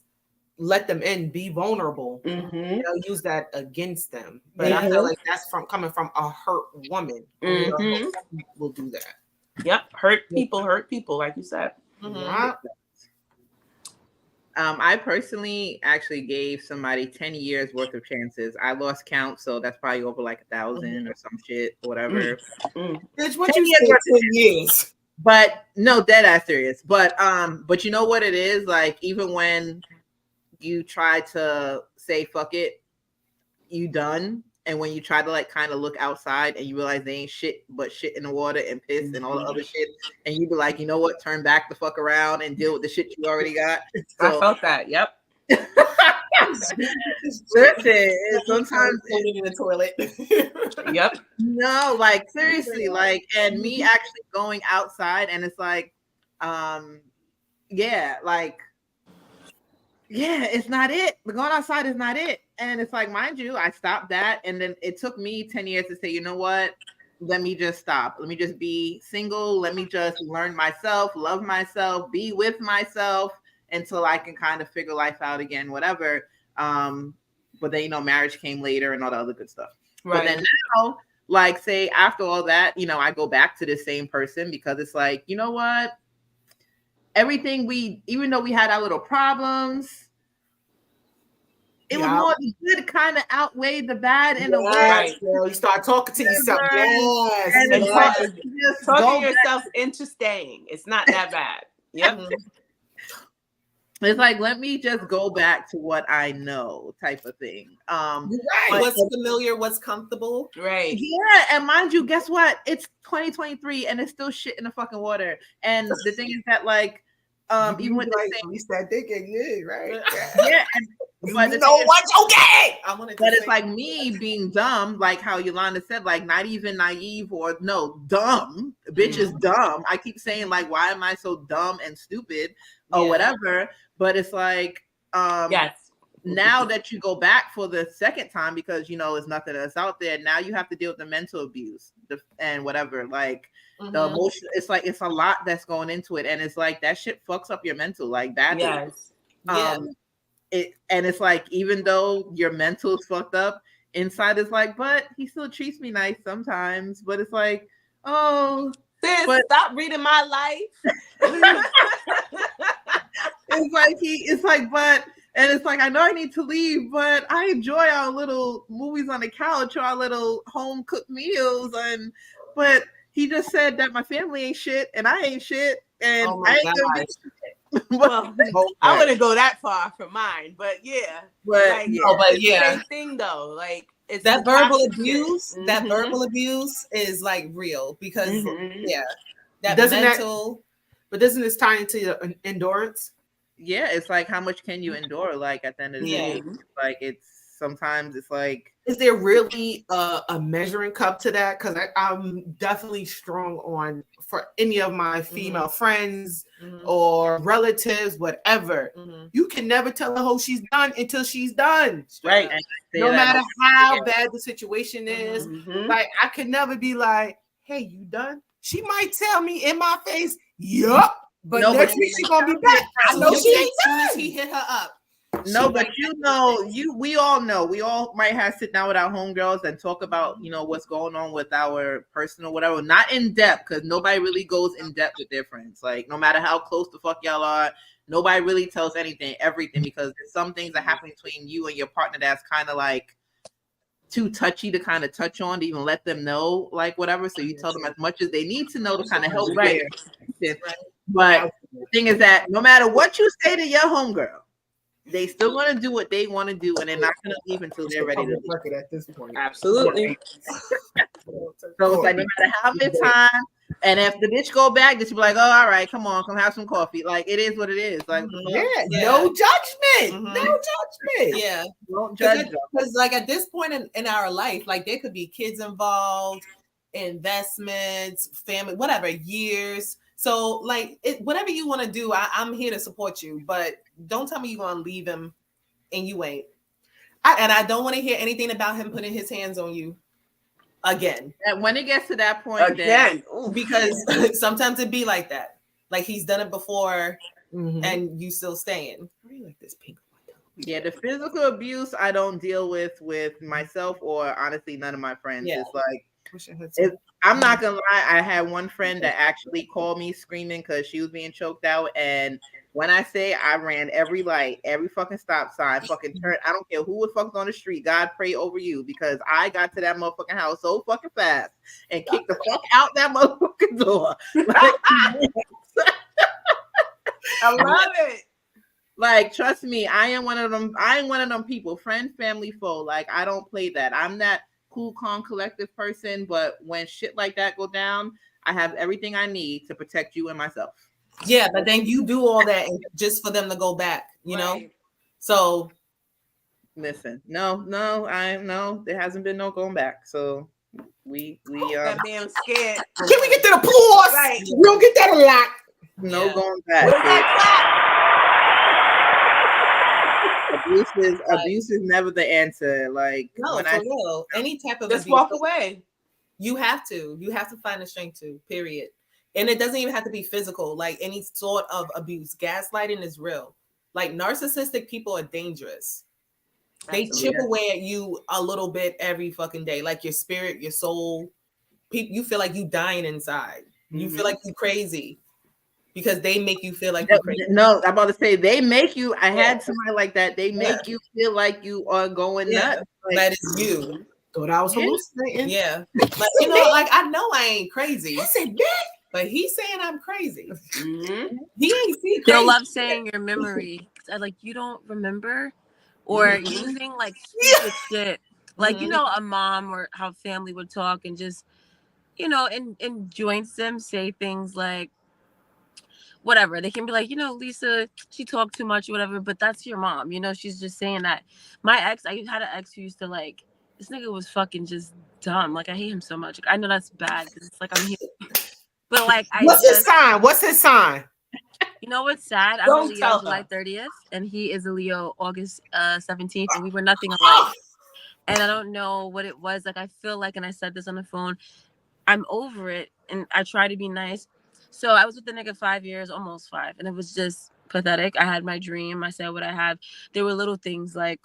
let them in, be vulnerable. Mm-hmm. They'll use that against them. But I feel like that's coming from a hurt woman. Mm-hmm. Will do that. Yep, hurt people, like you said. Mm-hmm. I personally actually gave somebody 10 years worth of chances. I lost count, so that's probably over like 1,000 or some shit, whatever. Bitch, what you say 10 years? But no, dead ass serious. But you know what it is? Like, even when you try to say fuck it, you done. And when you try to like kind of look outside and you realize they ain't shit but shit in the water and piss and all the other shit, and you be like, you know what, turn back the fuck around and deal with the shit you already got. So, I felt that. Yep. Listen, sometimes in the toilet. Yep. No, like seriously, like, and me actually going outside and it's like, it's not it. The going outside is not it. And it's like, mind you, I stopped that. And then it took me 10 years to say, you know what? Let me just stop. Let me just be single. Let me just learn myself, love myself, be with myself until I can kind of figure life out again, whatever. But then, marriage came later and all the other good stuff. Right. But then now, like, say after all that, I go back to the same person because it's like, you know what? Everything even though we had our little problems, it was more the good kind of outweighed the bad in a way. Right. You start talking to yourself. Yes. And just talking yourself into staying. It's not that bad. Yep. It's like, let me just go back to what I know type of thing. Right. What's familiar, what's comfortable. Right. Yeah. And mind you, guess what? It's 2023 and it's still shit in the fucking water. And the thing is that, like, even with the same, we start thinking, right? Yeah. But you know what's okay. But it's like me being dumb, like how Yolanda said, like not even naive or dumb. Bitch is dumb. I keep saying, like, why am I so dumb and stupid or whatever? But it's like, yes. Now that you go back for the second time because it's nothing that's out there. Now you have to deal with the mental abuse and whatever. Like the emotion. It's like it's a lot that's going into it, and it's like that shit fucks up your mental like badly. Yes. It's like, even though your mental is fucked up, inside is like, but he still treats me nice sometimes. But it's like, oh, sis, stop reading my life. It's like, I know I need to leave, but I enjoy our little movies on the couch or our little home cooked meals. But he just said that my family ain't shit and I ain't shit. And I ain't gonna be shit. Well, I wouldn't go that far for mine, but yeah. Same thing though. Like, it's that verbal abuse. That verbal abuse is like real because but doesn't this tie into your endurance? Yeah, it's like, how much can you endure? Like, at the end of the day, like, sometimes it's like, is there really a measuring cup to that? Because I'm definitely strong on, for any of my female friends or relatives, whatever, you can never tell a hoe she's done until she's done. Right. No matter how bad the situation is, like, I could never be like, hey, you done? She might tell me in my face, yup. But next week she's gonna be back. I know she ain't done. He hit her up. No, but we all know. We all might have sit down with our homegirls and talk about, what's going on with our personal whatever. Not in depth, because nobody really goes in depth with their friends. Like, no matter how close the fuck y'all are, nobody really tells everything, because there's some things that happen between you and your partner that's kind of like too touchy to kind of touch on to even let them know, like, whatever. So you tell them as much as they need to know to kind of help. Right. But the thing is that no matter what you say to your homegirl, they still want to do what they want to do, and they're not going to leave until they're ready to leave. At this point. Absolutely. So it's like, no matter how many times, and if the bitch go back, just be like, oh, all right, come have some coffee. Like, it is what it is. Like, no judgment. No judgment. Yeah. Don't judge. Because like, at this point in our life, like, there could be kids involved, investments, family, whatever, years. So like whatever you want to do, I'm here to support you, but don't tell me you're gonna leave him and you ain't. And I don't want to hear anything about him putting his hands on you again. And when it gets to that point, again, because sometimes it be like that. Like he's done it before, and you still staying. I really like this pink. Yeah, the physical abuse I don't deal with myself or honestly none of my friends. Yeah. It's like I'm not gonna lie, I had one friend that actually called me screaming because she was being choked out, and when I say I ran every light, every fucking stop sign, fucking turn, I don't care who was fucking on the street, God pray over you, because I got to that motherfucking house so fucking fast and kicked the fuck out that motherfucking door. Like, I love it. Like, trust me, I ain't one of them people, friend, family, foe. Like, I don't play that. I'm that cool, calm, collective person, but when shit like that go down, I have everything I need to protect you and myself. Yeah, but then you do all that just for them to go back, you know? So listen, no, there hasn't been no going back. So we that damn scared. Can we get to the applause? Right. We don't get that a lot. No going back. Abuse is never the answer. Like, no, when for real. Any type of just abuse, walk away. You have to find the strength to, period. And it doesn't even have to be physical, like any sort of abuse. Gaslighting is real. Like narcissistic people are dangerous. They chip away at you a little bit every fucking day. Like your spirit, your soul. You feel like you dying inside. You feel like you're crazy. Because they make you feel like you're crazy. No, I'm about to say they make you. I had somebody like that. They make you feel like you are going nuts. Like, that is you. Thought I was hallucinating. Yeah, like you know, like I know I ain't crazy. I said that, but he's saying I'm crazy. He ain't see crazy. They'll love saying your memory. Like you don't remember, or using like stupid shit. Like you know, a mom or how family would talk and just in joints them say things like. Whatever, they can be like, Lisa, she talked too much or whatever, but that's your mom, she's just saying that. My ex, I had an ex who used to like, this nigga was fucking just dumb. Like, I hate him so much. Like, I know that's bad because it's like I'm here, but like, What's his sign? You know what's sad? I'm a Leo July 30th, and he is a Leo August 17th, and we were nothing alike. And I don't know what it was. Like, I feel like, and I said this on the phone, I'm over it, and I try to be nice. So I was with the nigga 5 years, almost 5, and it was just pathetic. I had my dream. I said what I had. There were little things like,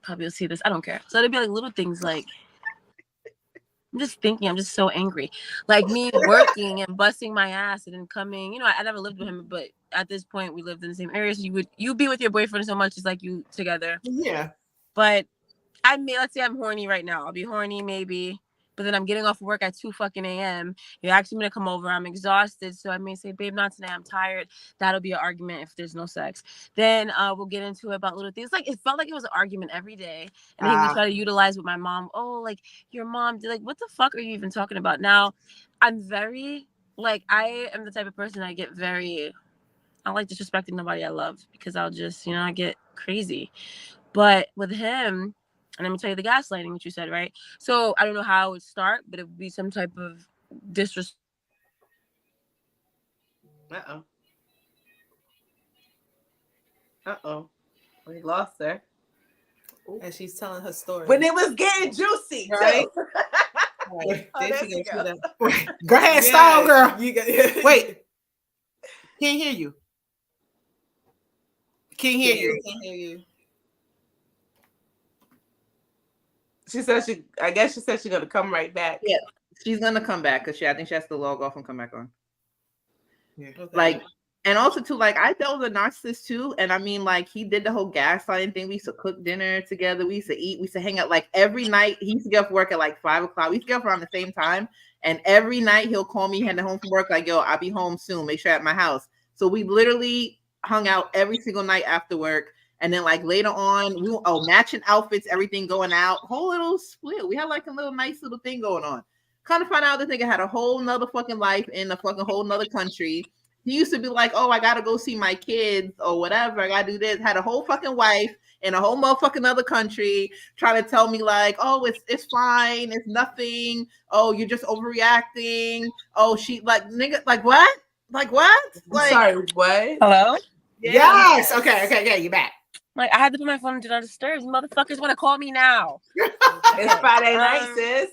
probably you'll see this. I don't care. So there'd be like little things like, I'm just thinking, I'm just so angry. Like me working and busting my ass and then coming, I never lived with him, but at this point we lived in the same area. So you'd be with your boyfriend so much, it's like you together. Yeah. But let's say I'm horny right now. I'll be horny maybe. But then I'm getting off work at 2 fucking a.m. You're asking me to come over. I'm exhausted. So I may say, babe, not today. I'm tired. That'll be an argument if there's no sex. Then we'll get into it about little things. Like, it felt like it was an argument every day. And then we try to utilize with my mom. Oh, like, your mom. Like, what the fuck are you even talking about? Now, I'm very, like, I am the type of person I get very, I don't like disrespecting nobody I love. Because I'll just, I get crazy. But with him... And let me tell you the gaslighting, which you said, right? So I don't know how it would start, but it would be some type of disrespect. We lost her. And she's telling her story. When it was getting juicy, right? Go ahead, stall, girl. Wait. Can't hear you. Can't hear you. She said I guess she said she's gonna come right back. Yeah, she's gonna come back because I think she has to log off and come back on. Yeah. Okay. Like, and also too, like I dealt with a narcissist too, and I mean, like he did the whole gaslighting thing. We used to cook dinner together. We used to eat. We used to hang out like every night. He used to get off work at like 5 o'clock. We used to get off around the same time, and every night he'll call me heading home from work. Like, yo, I'll be home soon. Make sure you're at my house. So we literally hung out every single night after work. And then like later on, matching outfits, everything going out, whole little split. We had like a little nice little thing going on. Kind of find out this nigga had a whole nother fucking life in a fucking whole nother country. He used to be like, oh, I gotta go see my kids or whatever. I gotta do this. Had a whole fucking wife in a whole motherfucking other country trying to tell me like, oh, it's fine, it's nothing. Oh, you're just overreacting. Oh, she like nigga, like what? Like what? Like sorry, what? Hello? Yes. Okay, yeah, you're back. Like I had to put my phone on Do Not Disturb. These motherfuckers want to call me now. It's Friday night, sis.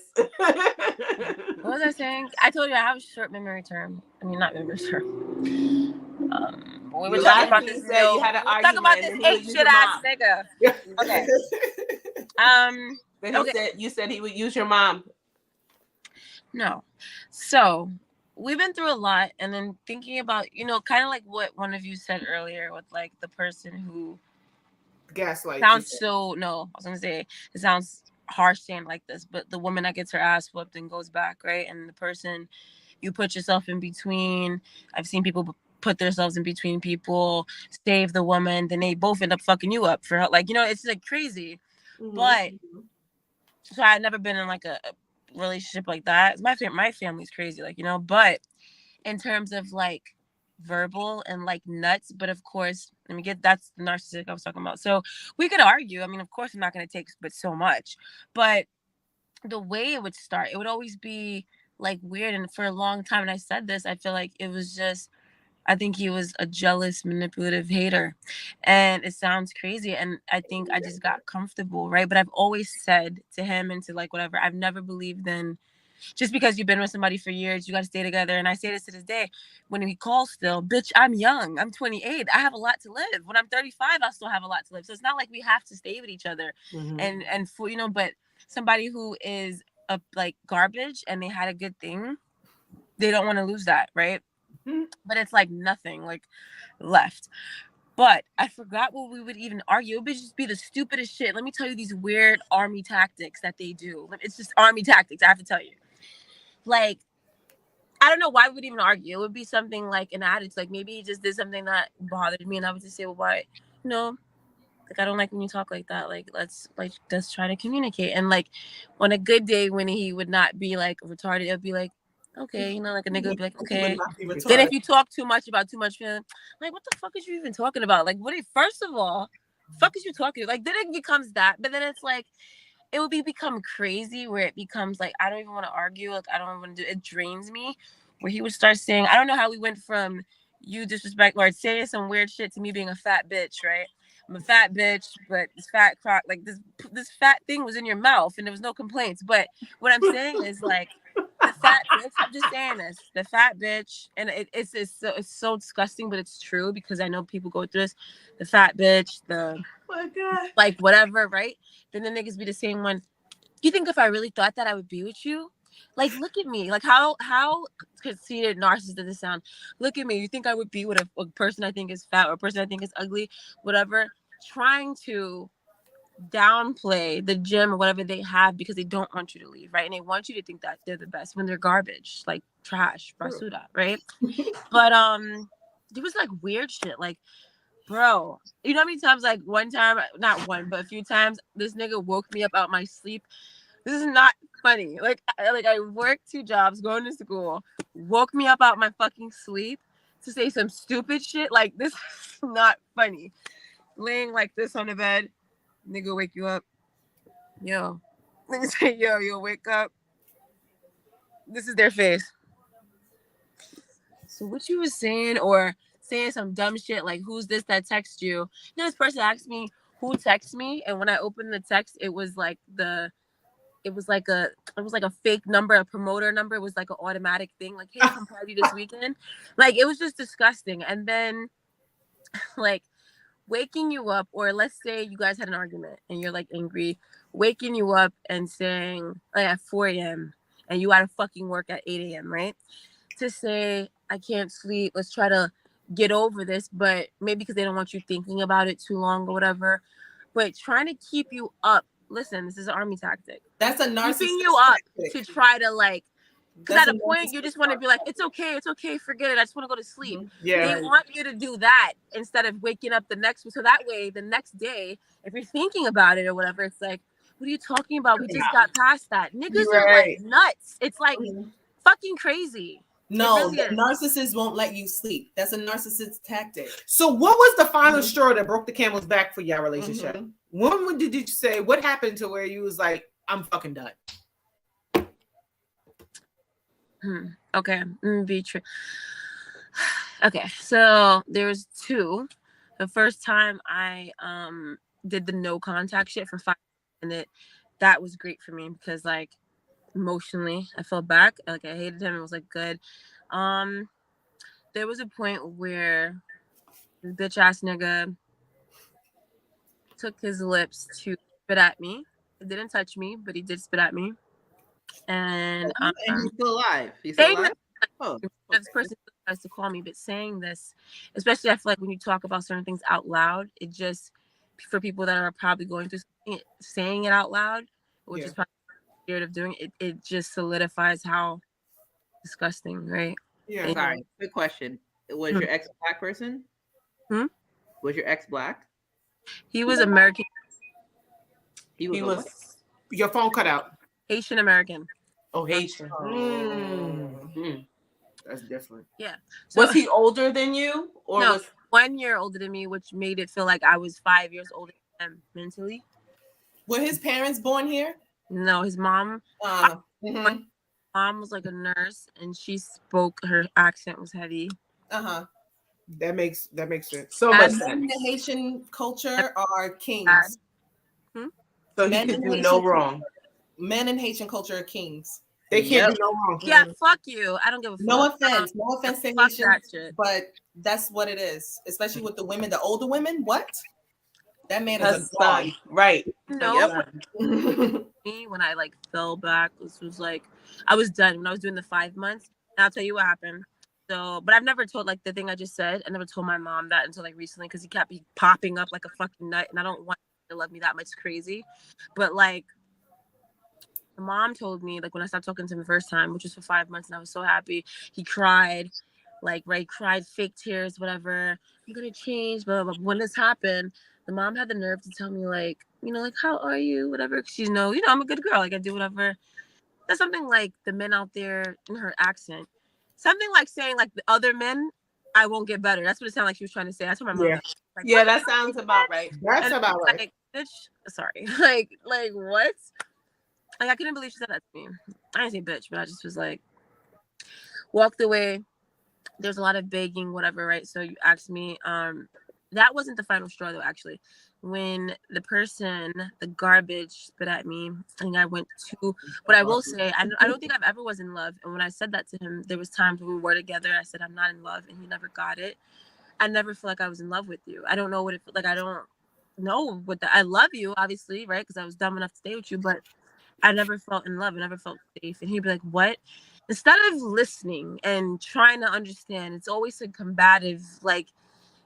What was I saying? I told you I have a short memory term. I mean, not memory term. We were talking about this. You had an argument. Talk about this and ain't shit ass nigga. Okay. Then you said he would use your mom. No. So we've been through a lot, and then thinking about, kind of like what one of you said earlier with like the person who gaslight sounds so. No, I was gonna say it sounds harsh saying like this, but the woman that gets her ass whooped and goes back, right? And the person you put yourself in between. I've seen people put themselves in between people, save the woman, then they both end up fucking you up for like, it's like crazy. Mm-hmm. But so I've never been in like a relationship like that. My family's crazy, like, but in terms of like verbal and like nuts, but of course, that's the narcissistic I was talking about. So we could argue. I mean, of course I'm not going to take but so much, but the way it would start, it would always be like weird. And for a long time, and I said this, I feel like it was just, I think he was a jealous, manipulative hater. And it sounds crazy. And I think I just got comfortable, right? But I've always said to him and to like whatever, I've never believed in just because you've been with somebody for years, you got to stay together. And I say this to this day, when he calls still, bitch, I'm young. I'm 28. I have a lot to live. When I'm 35, I still have a lot to live. So it's not like we have to stay with each other. Mm-hmm. And for, but somebody who is a like garbage and they had a good thing, they don't want to lose that, right? But it's like nothing like left. But I forgot what we would even argue. It would just be the stupidest shit. Let me tell you these weird army tactics that they do. It's just army tactics, I have to tell you. Like, I don't know why we would even argue. It would be something like an attitude. Like maybe he just did something that bothered me and I would just say, well, why? Like I don't like when you talk like that. Like let's try to communicate. And like on a good day when he would not be like retarded, it would be like, okay, like a nigga would be like, okay. Then if you talk too much about too much, like, what the fuck is you even talking about? Like, first of all, fuck is you talking to? Like, then it becomes that. But then it's like, it would become crazy where it becomes like, I don't even want to argue. Like, I don't want to do it. Drains me. Where he would start saying, I don't know how we went from you disrespect or saying some weird shit to me being a fat bitch, right? I'm a fat bitch, but this fat crock, like this fat thing was in your mouth and there was no complaints. But what I'm saying is like, the fat bitch, I'm just saying this, the fat bitch, and it's so disgusting, but it's true because I know people go through this. The fat bitch, like whatever, right? Then the niggas be the same one. You think if I really thought that I would be with you? Like, look at me. Like, how conceited, narcissist does it sound? Look at me. You think I would be with a person I think is fat or a person I think is ugly, whatever, trying to downplay the gym or whatever they have because they don't want you to leave, right? And they want you to think that they're the best when they're garbage, like trash, basura, right? But it was like weird shit. Like, bro, you know how many times, like one time, not one, but a few times, this nigga woke me up out my sleep. This is not funny. Like I worked 2 jobs, going to school, woke me up out my fucking sleep to say some stupid shit. Like, this is not funny. Laying like this on the bed, nigga wake you up. Yo. Nigga say, yo, you'll wake up. This is their face. So what you was saying, or saying some dumb shit like, who's this that texts you? This person asked me who texts me, and when I opened the text, it was like a fake number, a promoter number. It was like an automatic thing, like, hey, come party this weekend. Like, it was just disgusting. And then like waking you up, or let's say you guys had an argument and you're like angry, waking you up and saying like at 4 a.m. and you gotta fucking work at 8 a.m., right? To say, I can't sleep, let's try to get over this, but maybe because they don't want you thinking about it too long or whatever, but trying to keep you up. Listen, this is an army tactic. That's a narcissist. Keeping you up to try to like, because at a point you just want to be like, it's okay, forget it. I just want to go to sleep. Yeah. They want you to do that instead of waking up the next. So that way, the next day, if you're thinking about it or whatever, it's like, what are you talking about? We just got past that. Niggas are like nuts. It's like fucking crazy. No, really the is. narcissist won't let you sleep. That's a narcissist tactic. So what was the final straw that broke the camel's back for your relationship? When did you say, what happened to where you was like, I'm fucking done? Okay, be true. Okay, so there was two. The first time I did the no contact shit for 5 minutes, that was great for me because like emotionally I fell back. Like I hated him. It was like good. There was a point where this bitch ass nigga took his lips to spit at me. It didn't touch me, but he did spit at me. And he's still alive. He's still alive. Oh, this person tries to call me, but saying this, especially I feel like when you talk about certain things out loud, it just for people that are probably going through saying it out loud, which is probably scared of doing it, it just solidifies how disgusting, right? Yeah. Sorry. Good question. Was your ex a black person? Was your ex black? He was American. He was. Your phone cut out. Haitian American. Oh, Haitian. That's different. Yeah. So, was he older than you, or no, was 1 year older than me, which made it feel like I was 5 years older than him mentally. Were his parents born here? No, his mom. Mom was like a nurse, and she spoke. Her accent was heavy. That makes sense. So much sense. Men in the Haitian culture are kings. So he could do no wrong. Men in Haitian culture are kings. They can't do no wrong. Yeah, fuck you. I don't give a fuck. No offense to fuck Haitian, that shit. but that's what it is. Especially with the women, the older women. What? That man That's is a dog. Right. No. Me when I like fell back, this was like I was done when I was doing the 5 months. And I'll tell you what happened. So, but I've never told like the thing I just said. I never told my mom that until like recently because he kept popping up like a fucking nut, and I don't want him to love me that much. Crazy, but like. My mom told me, like, when I stopped talking to him the first time, which was for 5 months, and I was so happy. He cried, cried fake tears, whatever. I'm gonna change, but when this happened, the mom had the nerve to tell me, like, how are you, whatever. Because she's I'm a good girl, like I do whatever. That's something like the men out there in her accent, something like saying like the other men, I won't get better. That's what it sounded like she was trying to say. That's what my mom. Like, yeah, that sounds about right. That's about right. Like, bitch, sorry, like what? Like, I couldn't believe she said that to me. I didn't say bitch, but I just was like, walked away. There's a lot of begging, whatever, right? So you asked me, that wasn't the final straw though, actually. When the garbage spit at me, and I went to, but I will say, I don't think I've ever was in love. And when I said that to him, there was times when we were together, I said, I'm not in love, and he never got it. I never feel like I was in love with you. I don't know what it felt like. I don't know I love you, obviously, right? Because I was dumb enough to stay with you, but I never felt in love. I never felt safe. And he'd be like, what? Instead of listening and trying to understand, it's always a combative, like,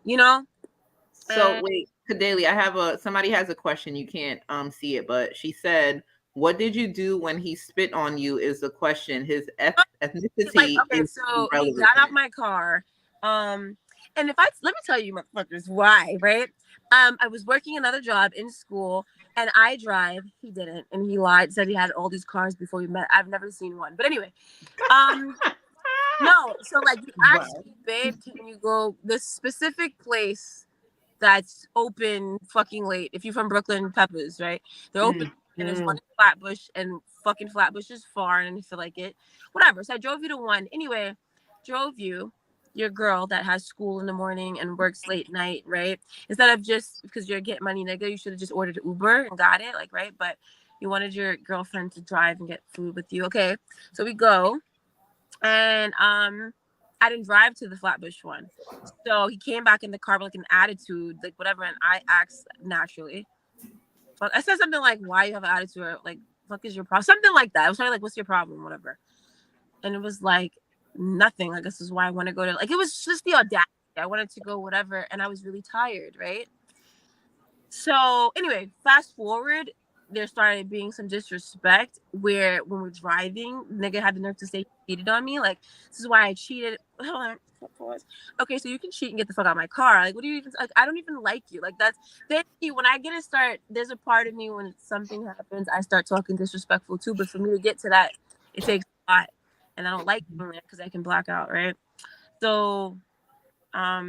So wait, Kadeli, somebody has a question. You can't see it, but she said, what did you do when he spit on you is the question. His ethnicity is so irrelevant. he got out my car. And let me tell you, motherfuckers, why, right? I was working another job in school, and I drive. He didn't, and he lied, said he had all these cars before we met. I've never seen one, but anyway, no. So like, you asked me, babe, can you go this specific place that's open fucking late? If you're from Brooklyn, Peppers, right? They're open, and there's one in Flatbush, and fucking Flatbush is far, and I didn't feel like it. Whatever. So I drove you to one. Anyway, drove you. Your girl that has school in the morning and works late night, right? Instead of just because you're getting money, nigga, you should have just ordered an Uber and got it, like, right? But you wanted your girlfriend to drive and get food with you. Okay, so we go, and I didn't drive to the Flatbush one, so he came back in the car with like an attitude, like whatever, and I asked naturally. But I said something like, "Why you have an attitude?" Or like, "Fuck is your problem?" Something like that. I was trying like, "What's your problem?" Whatever, and it was like. Nothing. Like, this is why I want to go to, like, it was just the audacity. I wanted to go whatever, and I was really tired, right? So anyway, fast forward, there started being some disrespect where when we're driving, nigga had the nerve to say he cheated on me. Like, this is why I cheated. Hold on. Okay, so you can cheat and get the fuck out of my car. Like, what do you even, like, I don't even like you. Like, when I get to start, there's a part of me when something happens, I start talking disrespectful too. But for me to get to that, it takes a lot. and I don't like doing it because I can black out, right? So I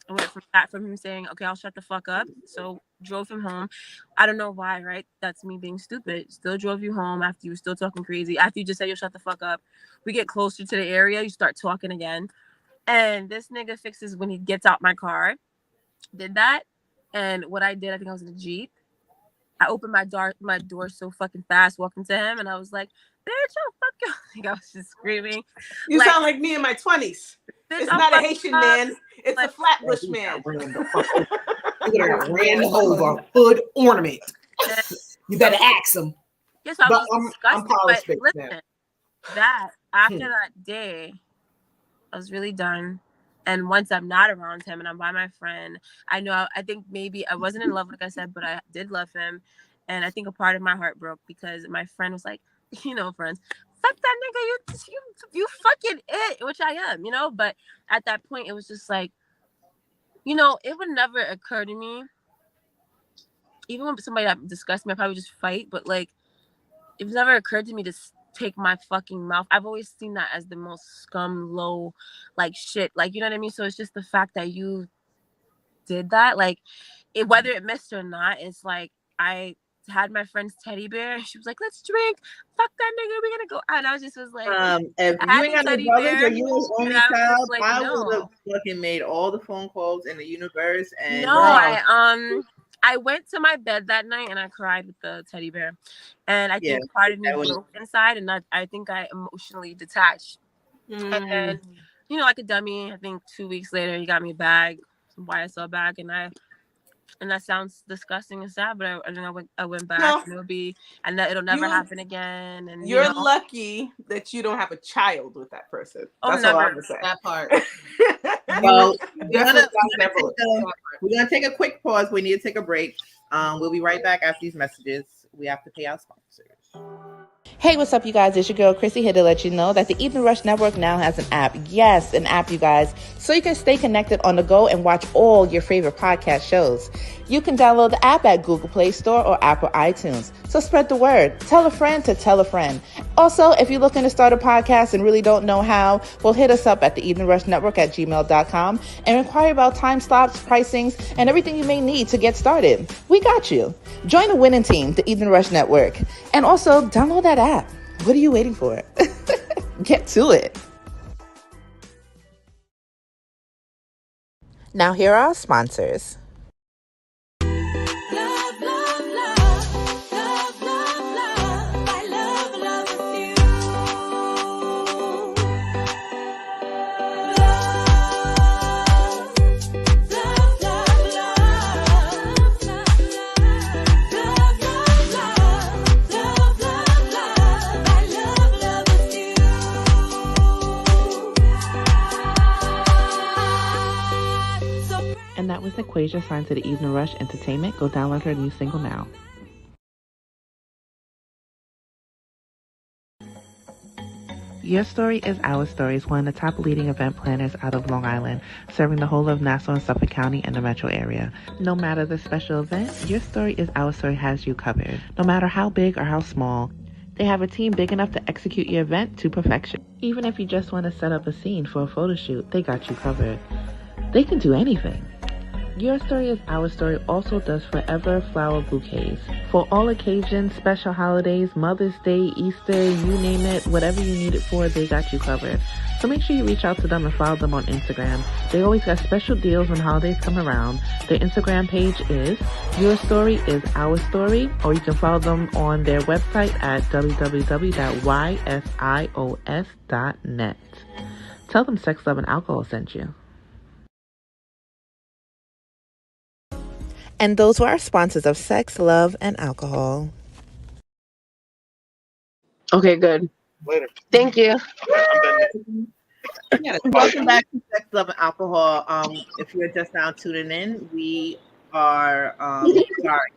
went from that, from him saying, okay, I'll shut the fuck up. So drove him home. I don't know why, right? That's me being stupid. Still drove you home after you were still talking crazy. After you just said you'll shut the fuck up. We get closer to the area, you start talking again. And this nigga fixes when he gets out my car. Did that. And what I did, I think I was in a Jeep. I opened my door so fucking fast, walking to him, and I was like, bitch, I'll fuck you. Like, I was just screaming. You sound like me in my 20s. Bitch, It's I'll not a fuck Haitian you up. man. It's Like, a Flatbush man. Ran over hood ornament. You better ask him. Yes, I But was I'm disgusted. polished But face listen, now. that after that day, I was really done. And once I'm not around him and I'm by my friend, I think maybe I wasn't in love, like I said, but I did love him. And I think a part of my heart broke because my friend was like, friends, fuck that nigga, you fucking it, which I am, But at that point, it was just like, it would never occur to me, even when somebody that disgusts me, I probably just fight. But like, it's never occurred to me to take my fucking mouth. I've always seen that as the most scum, low, like shit. Like, you know what I mean? So it's just the fact that you did that, like, whether it missed or not, it's like I had my friend's teddy bear and she was like, let's drink, fuck that nigga, we're gonna go. And I was like, If I you had ain't the got no teddy brothers bear, or you was and only I was just child, like, I would have no. fucking made all the phone calls in the universe and No, I went to my bed that night and I cried with the teddy bear, and I think part of me broke inside, and I think I emotionally detached. And then, like a dummy, I think 2 weeks later he got me a bag, some YSL bag, and that sounds disgusting and sad, but I went back, and it'll never happen again. And you're lucky that you don't have a child with that person. That's never. all I'm gonna say. That part. Well, we're gonna take a quick pause. We need to take a break. We'll be right back after these messages. We have to pay our sponsors. Hey, what's up, you guys? It's your girl, Chrissy, here to let you know that the Evening Rush Network now has an app. Yes, an app, you guys. So you can stay connected on the go and watch all your favorite podcast shows. You can download the app at Google Play Store or Apple iTunes. So spread the word. Tell a friend to tell a friend. Also, if you're looking to start a podcast and really don't know how, well, hit us up at the Evening Rush Network at gmail.com and inquire about time slots, pricings, and everything you may need to get started. We got you. Join the winning team, the Evening Rush Network. And also, download that app. What are you waiting for? Get to it. Now, here are our sponsors. And that was Equasia signed to the Evening Rush Entertainment. Go download her new single now. Your Story is Our Story is one of the top leading event planners out of Long Island, serving the whole of Nassau and Suffolk County and the metro area. No matter the special event, Your Story is Our Story has you covered. No matter how big or how small, they have a team big enough to execute your event to perfection. Even if you just want to set up a scene for a photo shoot, they got you covered. They can do anything. Your Story is Our Story also does forever flower bouquets. For all occasions, special holidays, Mother's Day, Easter, you name it, whatever you need it for, they got you covered. So make sure you reach out to them and follow them on Instagram. They always got special deals when holidays come around. Their Instagram page is Your Story is Our Story, or you can follow them on their website at www.ysios.net. Tell them Sex, Love, and Alcohol sent you. And those were our sponsors of Sex, Love, and Alcohol. Okay, good. Later. Thank you. Welcome back to Sex, Love, and Alcohol. If you're just now tuning in, we are sorry,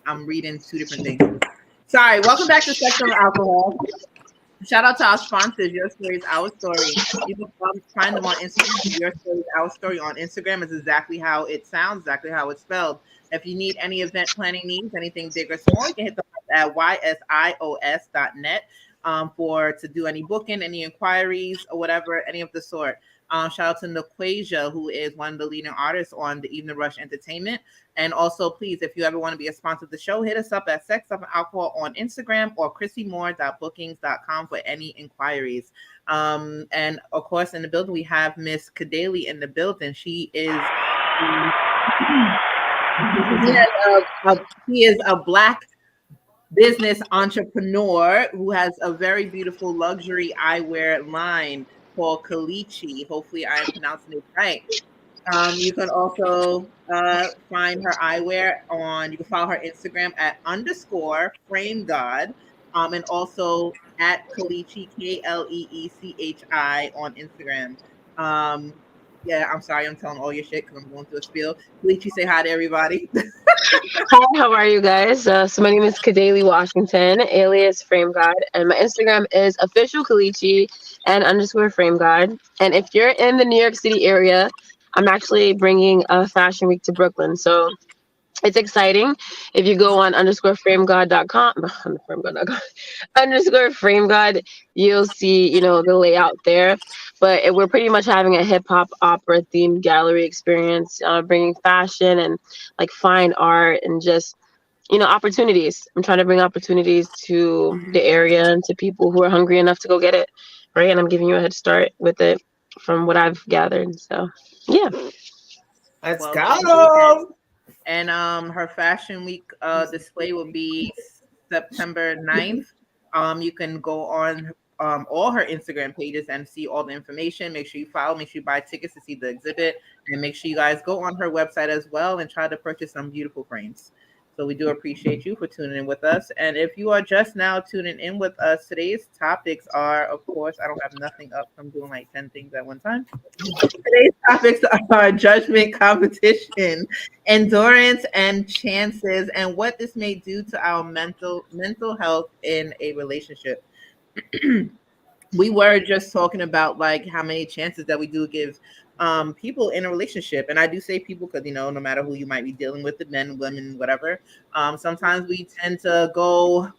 I'm reading two different things. Sorry, welcome back to Sex, Love, and Alcohol. Shout out to our sponsors. Your Story is Our Story. You can find them on Instagram. Your Story is Our Story on Instagram is exactly how it sounds, exactly how it's spelled. If you need any event planning needs, anything big or small, you can hit them up at ysios.net. to do any booking, any inquiries, or whatever, any of the sort. Shout out to Naquasia, who is one of the leading artists on the Evening Rush Entertainment. And also, please, if you ever want to be a sponsor of the show, hit us up at Sex, Love, and Alcohol on Instagram or chrissymore.bookings.com for any inquiries. And of course, in the building, we have Miss Kadali in the building. She is she is a Black business entrepreneur who has a very beautiful luxury eyewear line called Kalichi. Hopefully, I am pronouncing it right. You can also find her eyewear you can follow her Instagram at _FrameGod, and also at Kalichi, Kleechi on Instagram. Yeah, I'm sorry, I'm telling all your shit because I'm going through a spiel. Kalichi, say hi to everybody. Hi, how are you guys? So my name is Kadali Washington, alias Frame God, and my Instagram is official Kalichi and _Frame God. And if you're in the New York City area, I'm actually bringing a fashion week to Brooklyn. So it's exciting. If you go on _FrameGod.com, _FrameGod, you'll see, the layout there. But we're pretty much having a hip hop opera themed gallery experience, bringing fashion and like fine art and just, opportunities. I'm trying to bring opportunities to the area and to people who are hungry enough to go get it. Right. And I'm giving you a head start with it from what I've gathered. So, yeah. Let's go. And her fashion week display will be September 9th. You can go on all her Instagram pages and see all the information. Make sure you follow, make sure you buy tickets to see the exhibit, and make sure you guys go on her website as well and try to purchase some beautiful frames. So we do appreciate you for tuning in with us. And if you are just now tuning in with us, today's topics are, of course, I don't have nothing up from doing like 10 things at one time. Today's topics are judgment, competition, endurance, and chances, and what this may do to our mental health in a relationship. We were just talking about like how many chances that we do give people in a relationship, and I do say people because no matter who you might be dealing with, the men, women, whatever, sometimes we tend to go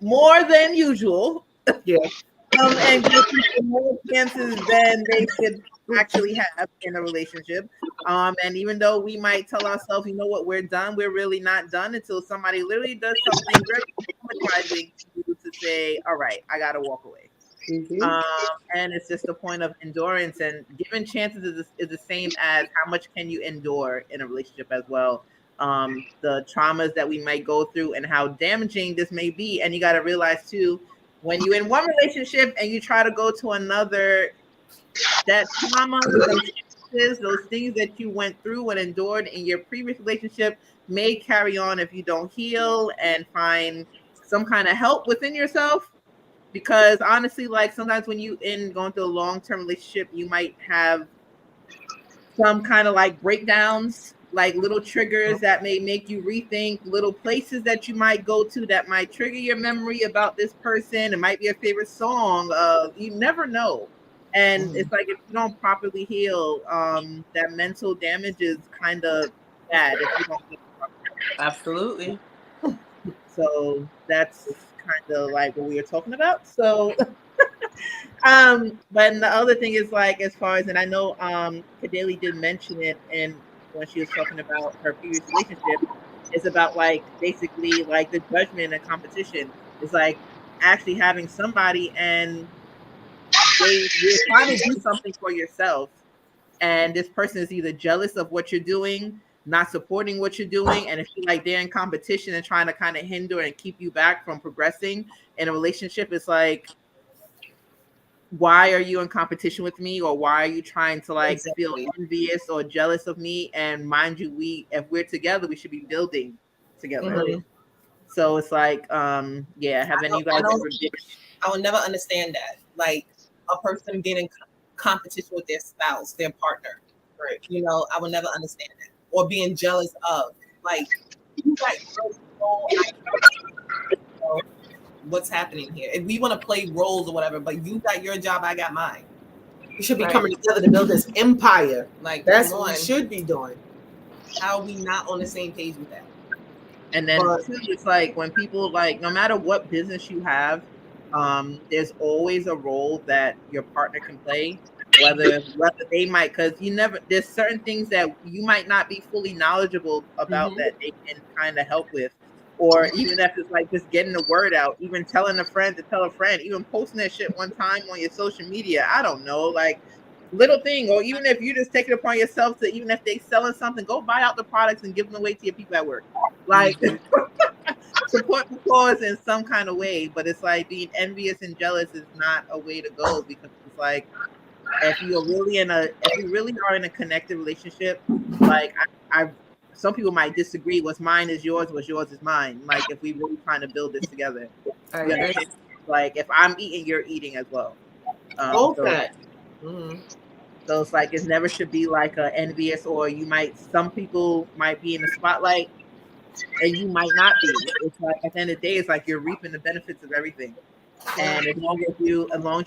more than usual, and give people more chances than they should actually have in a relationship. And even though we might tell ourselves, you know what, we're done, we're really not done until somebody literally does something very traumatizing to say, all right, I gotta walk away. And it's just a point of endurance, and giving chances is the same as how much can you endure in a relationship as well. The traumas that we might go through and how damaging this may be. And you got to realize too, when you're in one relationship and you try to go to another, that trauma, those things that you went through and endured in your previous relationship may carry on if you don't heal and find some kind of help within yourself. Because honestly, like sometimes when you going through a long-term relationship, you might have some kind of like breakdowns, like little triggers that may make you rethink, little places that you might go to that might trigger your memory about this person. It might be a favorite song. You never know. And it's like if you don't properly heal, that mental damage is kind of bad if you don't heal properly. Absolutely. So that's kind of like what we were talking about. So but the other thing is like, as far as, and I know Kadali did mention it, and when she was talking about her previous relationship, it's about like basically like the judgment and competition. It's like actually having somebody and you're trying to do something for yourself, and this person is either jealous of what you're doing, not supporting what you're doing, and if you like they're in competition and trying to kind of hinder and keep you back from progressing in a relationship. It's like, why are you in competition with me, or why are you trying to like feel envious or jealous of me? And mind you, if we're together, we should be building together. So it's like have any of you guys ever been? I will never understand that, like a person being in competition with their spouse, their partner, right? I will never understand that. Or being jealous of, like, you got what's happening here. If we want to play roles or whatever, but you got your job, I got mine. We should be coming together to build this empire. Like, that's what we should be doing. How are we not on the same page with that? And then too, it's like when people like, no matter what business you have, there's always a role that your partner can play, whether they might, because there's certain things that you might not be fully knowledgeable about that they can kind of help with. Or even if it's like just getting the word out, even telling a friend to tell a friend, even posting that shit one time on your social media. I don't know, like little thing. Or even if you just take it upon yourself to, even if they selling something, go buy out the products and give them away to your people at work. Like support the cause in some kind of way. But it's like being envious and jealous is not a way to go, because it's like if you really are in a connected relationship, like I some people might disagree. What's mine is yours. What's yours is mine. Like if we really trying to build this together, like if I'm eating, you're eating as well. Okay. So it's like it never should be like a envious, or some people might be in the spotlight and you might not be. It's like at the end of the day, it's like you're reaping the benefits of everything. And as long as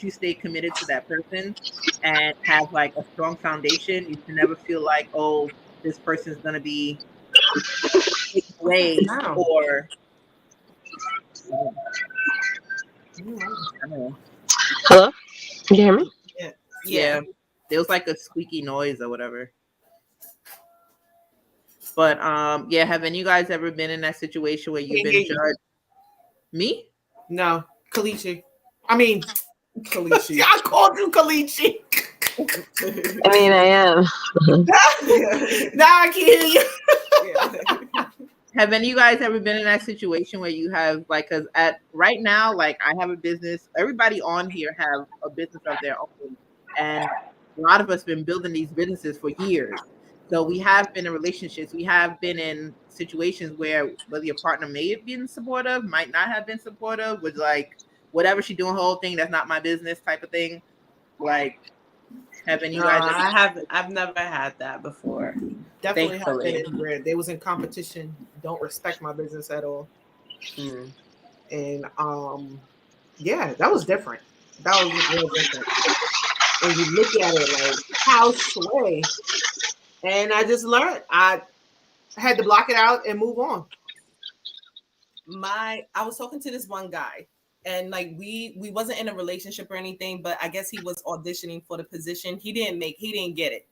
you stay committed to that person and have like a strong foundation, you should never feel like, oh, this person's gonna be taken away or Hello? Can you hear me? Yeah. There was like a squeaky noise or whatever. But yeah, haven't you guys ever been in that situation where you've been judged? Me? No, Kalichi. I mean, Kalichi. I called you Kalichi. I mean, I am. Nah, I can't hear you. Have any of you guys ever been in that situation where you have like, because right now, like I have a business. Everybody on here have a business of their own, and a lot of us been building these businesses for years. So we have been in relationships. We have been in situations where whether your partner may have been supportive, might not have been supportive, was like whatever she doing, her whole thing, that's not my business type of thing. Like, haven't you guys? I've never had that before. Definitely happened where they was in competition, don't respect my business at all. And yeah, that was different. That was real different. And you look at it like how sway. And I just learned I had to block it out and move on. I was talking to this one guy, and like we wasn't in a relationship or anything, but I guess he was auditioning for the position. He didn't get it.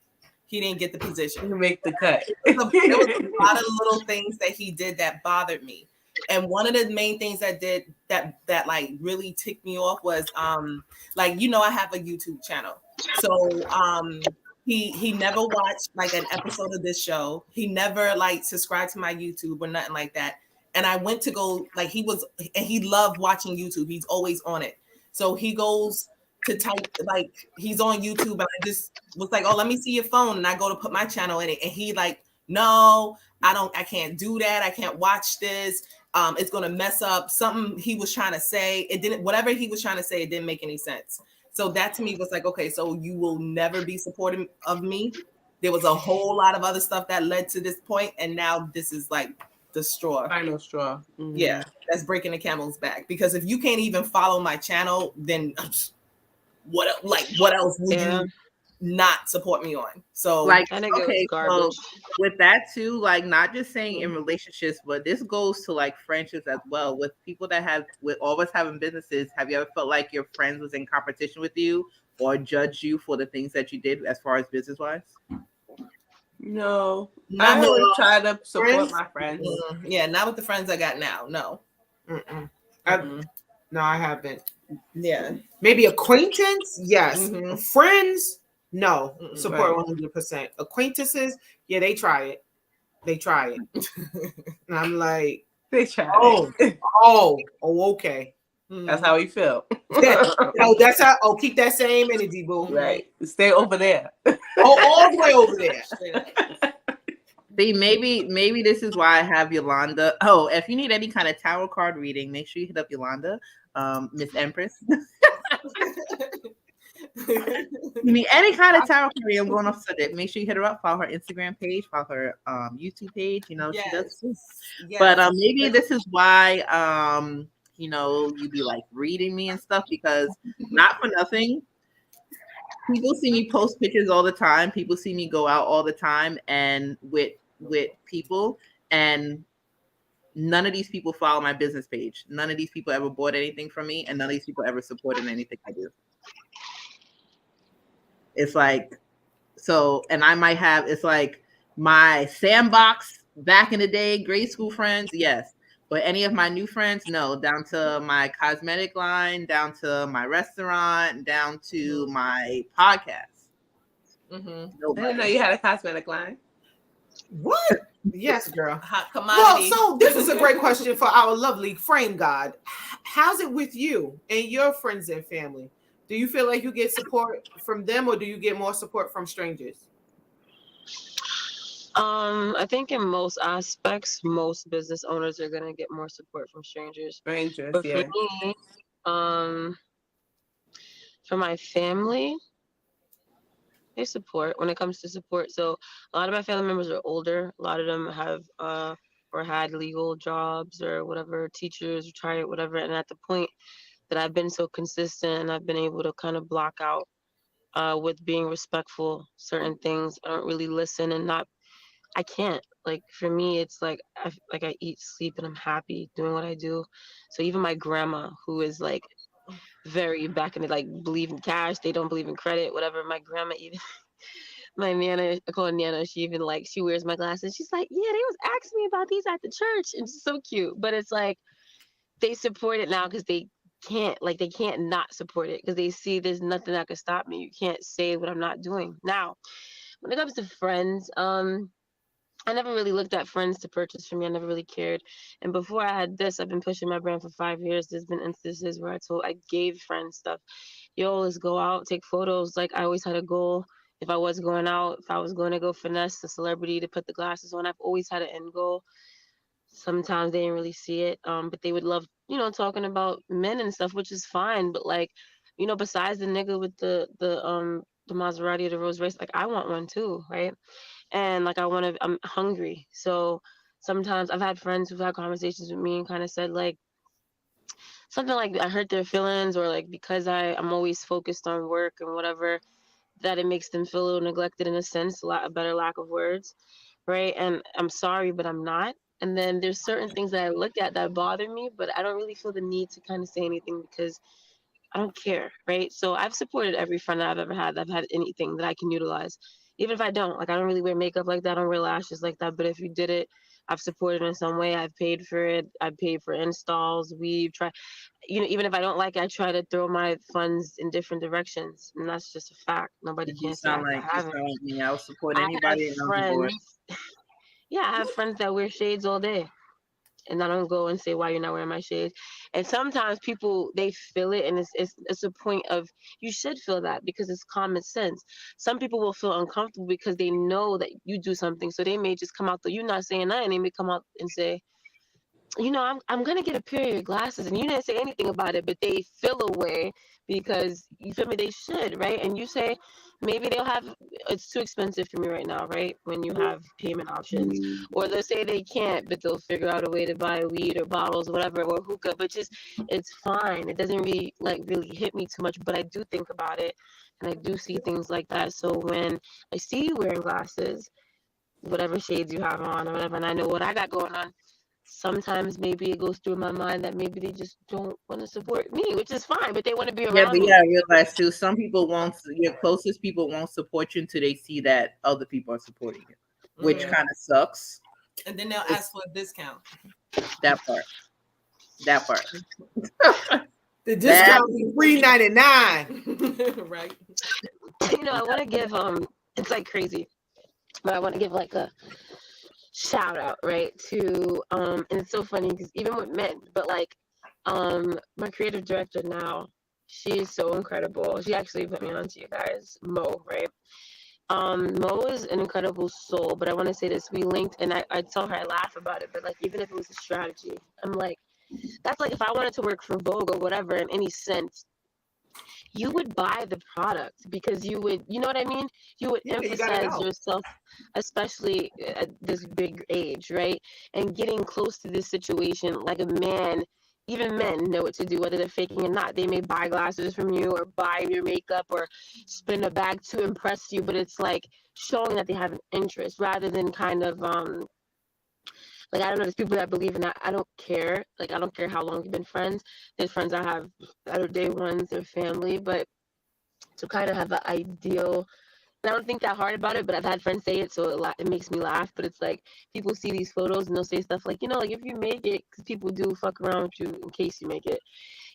He didn't get the position. You make the cut. There was a lot of little things that he did that bothered me. And one of the main things that did that like really ticked me off was like, you know, I have a YouTube channel. So he never watched like an episode of this show. He never like subscribed to my YouTube or nothing like that. And I went to go, like he loved watching YouTube. He's always on it. So he goes to type, like he's on YouTube, and I just was like, oh, let me see your phone. And I go to put my channel in it. And he like, no, I can't do that. I can't watch this. It's going to mess up something he was trying to say. Whatever he was trying to say, it didn't make any sense. So that to me was like, okay, so you will never be supportive of me. There was a whole lot of other stuff that led to this point, and now this is like the straw. Final straw. Mm-hmm. Yeah, that's breaking the camel's back. Because if you can't even follow my channel, then what else would you not support me on? So like, okay, so with that too, like not just saying in relationships, but this goes to like friendships as well. With people that with all of us having businesses, have you ever felt like your friends was in competition with you or judged you for the things that you did as far as business wise? No, I always try to support my friends. Yeah, not with the friends I got now. No. No, I haven't. Yeah, maybe acquaintance. Yes, friends. No, support 100%. Acquaintances, yeah, they try it. And I'm like, they try. Oh, okay. That's how we feel. That's how. Oh, keep that same energy, boo. Right. Stay over there. All the way over there. See, maybe this is why I have Yolanda. Oh, if you need any kind of tarot card reading, make sure you hit up Yolanda, Miss Empress. You need any kind of tarot card reading, I'm going off subject. Make sure you hit her up. Follow her Instagram page. Follow her YouTube page. You know, she does. Yes. But maybe this is why you know, you be like reading me and stuff, because not for nothing, people see me post pictures all the time. People see me go out all the time and with people, and none of these people follow my business page. None of these people ever bought anything from me, and none of these people ever supported anything I do. It's like, so, and I might have, it's like my sandbox back in the day, grade school friends, yes. But any of my new friends, no, down to my cosmetic line, down to my restaurant, down to my podcast. I didn't know you had a cosmetic line. What? Yes, girl. Hot commodity. Well, so this is a great question for our lovely frame god. How's it with you and your friends and family? Do you feel like you get support from them, or do you get more support from strangers? I think in most aspects, most business owners are gonna get more support from strangers. But for me, for my family, they support when it comes to support. So a lot of my family members are older. A lot of them have or had legal jobs or whatever, teachers, retired, whatever. And at the point that I've been so consistent and I've been able to kind of block out with being respectful, certain things, I don't really listen and not. I can't. Like for me, it's like I eat, sleep, and I'm happy doing what I do. So even my grandma, who is like very back in the like believe in cash, they don't believe in credit, whatever. My grandma even, my nana, I call her Nana. She even like she wears my glasses. She's like, yeah, they was asking me about these at the church, and it's so cute. But it's like they support it now because they can't not support it because they see there's nothing that can stop me. You can't say what I'm not doing now. When it comes to friends, I never really looked at friends to purchase for me. I never really cared. And before I had this, I've been pushing my brand for 5 years. There's been instances where I gave friends stuff. Yo, let's go out, take photos. Like I always had a goal. If I was going out, if I was going to go finesse a celebrity to put the glasses on, I've always had an end goal. Sometimes they didn't really see it, but they would love, talking about men and stuff, which is fine. But like, besides the nigga with the Maserati or the Rolls Royce, like I want one too, right? And like I'm hungry. So sometimes I've had friends who've had conversations with me and kind of said like something like I hurt their feelings, or like because I'm always focused on work and whatever, that it makes them feel a little neglected in a sense, a better lack of words, right? And I'm sorry, but I'm not. And then there's certain things that I look at that bother me, but I don't really feel the need to kind of say anything because I don't care, right? So I've supported every friend that I've ever had. I've had anything that I can utilize. Even if I don't, like I don't really wear makeup like that, I don't wear lashes like that. But if you did it, I've supported in some way. I've paid for it. I paid for installs. We've tried, even if I don't like it, I try to throw my funds in different directions. And that's just a fact. Nobody can say I haven't. Me. I'll support anybody. Yeah, I have friends that wear shades all day. And I don't go and say why you're not wearing my shades. And sometimes people, they feel it, and it's a point of you should feel that because it's common sense. Some people will feel uncomfortable because they know that you do something, so they may just come out, though you're not saying nothing, they may come out and say, I'm gonna get a pair of your glasses, and you didn't say anything about it, but they feel a way because you feel me, they should, right? And you say maybe it's too expensive for me right now, right? When you have payment options, or they'll say they can't, but they'll figure out a way to buy weed or bottles, or whatever, or hookah. But it's fine. It doesn't really hit me too much, but I do think about it, and I do see things like that. So when I see you wearing glasses, whatever shades you have on or whatever, and I know what I got going on, sometimes maybe it goes through my mind that maybe they just don't want to support me, which is fine, but they want to be around me. I realize too, some people your closest people won't support you until they see that other people are supporting you, which kind of sucks. And then they'll ask for a discount. That part. The discount is $3.99. Right. I want to give it's like crazy, but I want to give like a shout out, right, to and it's so funny because even with men, but like my creative director now, she is so incredible. She actually put me on to you guys, Mo, right? Mo is an incredible soul, but I want to say this, we linked, and I tell her, I laugh about it, but like even if it was a strategy, I'm like, that's like if I wanted to work for Vogue or whatever in any sense, you would buy the product because you would, you know what I mean? You would emphasize yourself, especially at this big age, right? And getting close to this situation, like a man, even men know what to do, whether they're faking or not. They may buy glasses from you or buy your makeup or spend a bag to impress you, but it's like showing that they have an interest rather than kind of Like, I don't know, there's people that believe in that. I don't care. Like, I don't care how long you've been friends. There's friends I have that are day ones, they're family, but to kind of have an ideal, and I don't think that hard about it, but I've had friends say it, so it makes me laugh. But it's like people see these photos and they'll say stuff like, like if you make it, because people do fuck around with you in case you make it,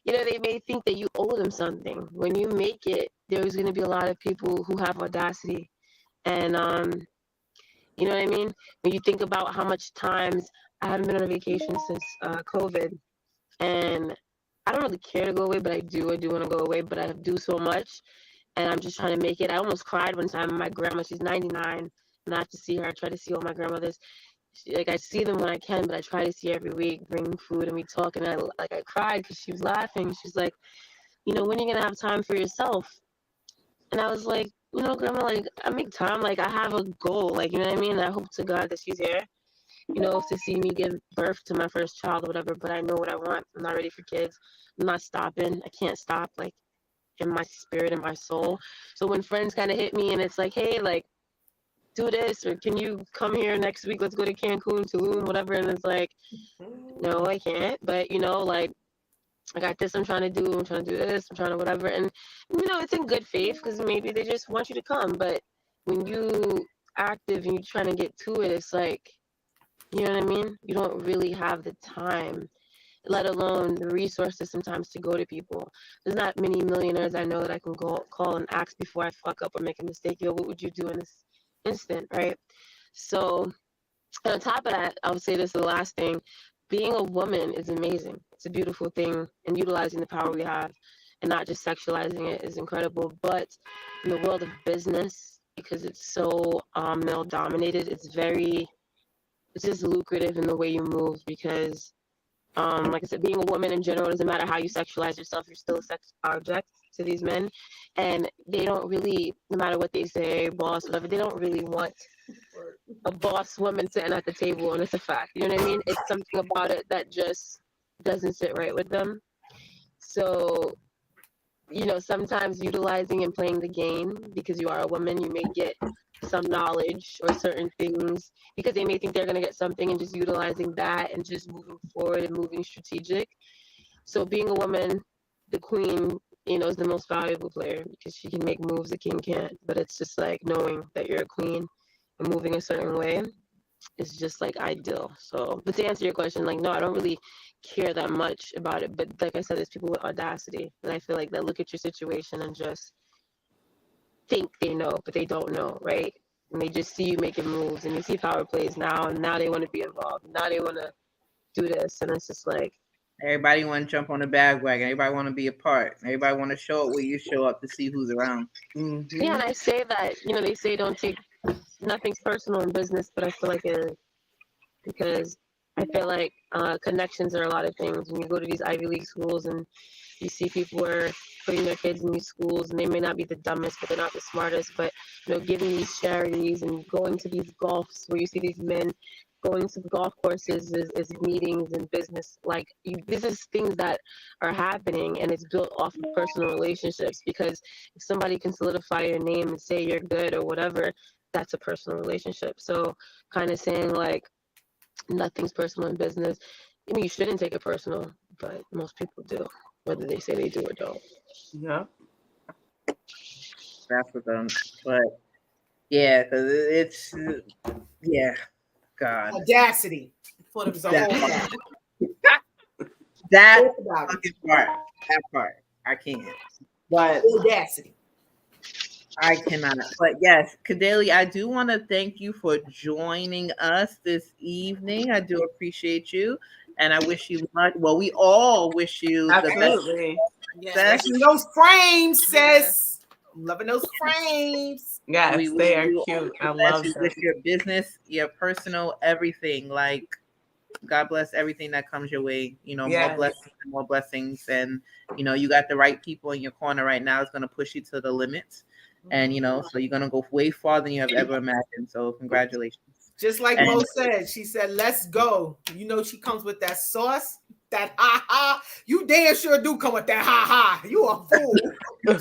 they may think that you owe them something. When you make it, there's going to be a lot of people who have audacity. And, you know what I mean? When you think about how much times I haven't been on a vacation since COVID, and I don't really care to go away, but I do want to go away, but I do so much, and I'm just trying to make it. I almost cried one time. My grandma, she's 99, and I have to see her. I try to see all my grandmothers. I see them when I can, but I try to see her every week, bring food, and we talk, and I cried because she was laughing. She's like, when are you going to have time for yourself? And I was like, grandma, like, I make time. Like, I have a goal. Like, you know what I mean? I hope to God that she's here, to see me give birth to my first child or whatever. But I know what I want. I'm not ready for kids. I'm not stopping. I can't stop, like, in my spirit and my soul. So when friends kind of hit me and it's like, hey, like, do this, or can you come here next week? Let's go to Cancun, Tulum, whatever. And it's like, no, I can't. But, like, I got this I'm trying to do this, I'm trying to whatever. And, it's in good faith because maybe they just want you to come. But when you active and you're trying to get to it, it's like, you know what I mean? You don't really have the time, let alone the resources sometimes to go to people. There's not many millionaires I know that I can call and ask before I fuck up or make a mistake. Yo, what would you do in this instant, right? So, and on top of that, I would say this is the last thing. Being a woman is amazing. It's a beautiful thing, and utilizing the power we have and not just sexualizing it is incredible. But in the world of business, because it's so male dominated, it's just lucrative in the way you move because, like I said, being a woman in general, doesn't matter how you sexualize yourself, you're still a sex object to these men. And they don't really, no matter what they say, boss, whatever, they don't really want a boss woman sitting at the table, and it's a fact. You know what I mean? It's something about it that just doesn't sit right with them. So, sometimes utilizing and playing the game because you are a woman, you may get some knowledge or certain things because they may think they're going to get something, and just utilizing that and just moving forward and moving strategic. So being a woman, the queen, is the most valuable player because she can make moves the king can't. But it's just like knowing that you're a queen and moving a certain way is just like ideal. So, but to answer your question, like, no, I don't really care that much about it. But like I said, there's people with audacity, and I feel like that look at your situation and just think they know, but they don't know, right? And they just see you making moves, and they see power plays now, and now they want to be involved. Now they want to do this, and it's just like, everybody want to jump on the bandwagon. Everybody want to be a part. Everybody want to show up where you show up to see who's around. Mm-hmm. Yeah, and I say that, they say don't take, nothing's personal in business, but I feel like it is, because I feel like connections are a lot of things. When you go to these Ivy League schools and you see people are putting their kids in these schools, and they may not be the dumbest, but they're not the smartest, but, giving these charities and going to these golfs where you see these men going to golf courses is meetings and business. Like, this is things that are happening, and it's built off of personal relationships, because if somebody can solidify your name and say you're good or whatever, that's a personal relationship. So kind of saying like nothing's personal in business. I mean, you shouldn't take it personal, but most people do, whether they say they do or don't. Yeah. That's what them, but yeah, because it's, yeah. God. Audacity. For the that that fucking part. That part. I can't. But audacity. I cannot. But yes, Kadeli, I do want to thank you for joining us this evening. I do appreciate you. And I wish you much. Well, we all wish you absolutely the best. Yes. Those frames, sis. I'm loving those frames. Yes, they are cute. I love them. With your business, your personal, everything. Like, God bless everything that comes your way. More blessings. And, you got the right people in your corner right now. It's going to push you to the limits. And, so you're going to go way farther than you have ever imagined. So congratulations. Just like Mo said, she said, let's go. She comes with that sauce, that ha-ha. You damn sure do come with that ha-ha. You a fool.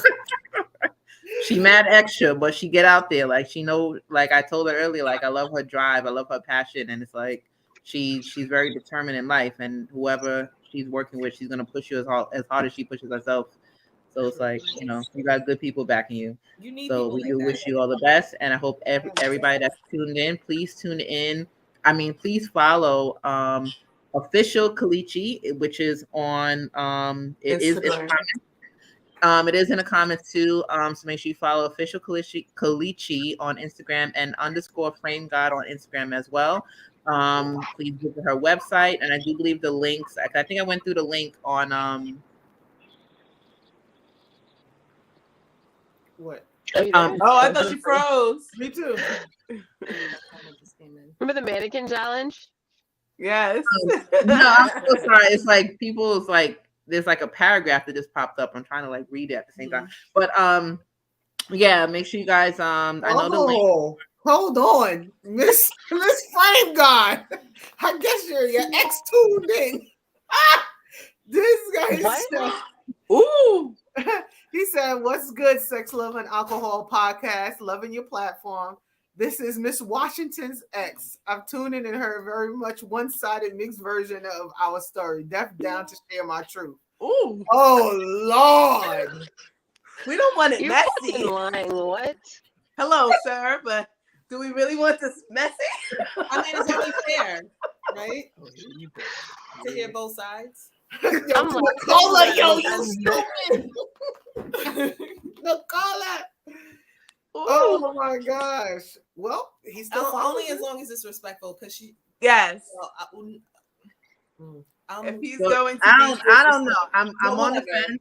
She mad extra, but she get out there. Like, she know, like I told her earlier, like, I love her drive. I love her passion. And it's like, she's very determined in life, and whoever she's working with, she's gonna push you as hard as she pushes herself. So it's like, you know, you got good people backing you. You need So people we like do that. wish you all the best, and I hope everybody that's tuned in, please tune in. I mean, please follow official Kalichi, which is on it is in the Instagram. comments. It is in the comments too. So make sure you follow official Kalichi on Instagram and _ frame God on Instagram as well. Please visit her website, and I do believe the links. I think I went through the link on What? Are you there? Oh, I thought you froze. Me too. Remember the mannequin challenge? Yes. No, I'm so sorry. It's like people's like there's like a paragraph that just popped up. I'm trying to like read it at the same time. But yeah, make sure you guys I know the link. Hold on, Miss Frame God. I guess your ex tuned in. This guy said, ooh. He said, "What's good, Sex, Love, and Alcohol podcast? Loving your platform. This is Miss Washington's ex. I've tuned in and heard very much one-sided mixed version of our story. Deaf down to share my truth." Ooh. Oh Lord. We don't want it You're messy. fucking lying. What? Hello, sir, but do we really want this messy? I mean, it's only fair, right? To hear both sides. Yo, Nicola, yo, you stupid. Nicola. Oh my gosh. Well, he's still only as long as it's respectful, because she. Yes. If he's So, going to I don't know. I'm Well, on the whatever. fence.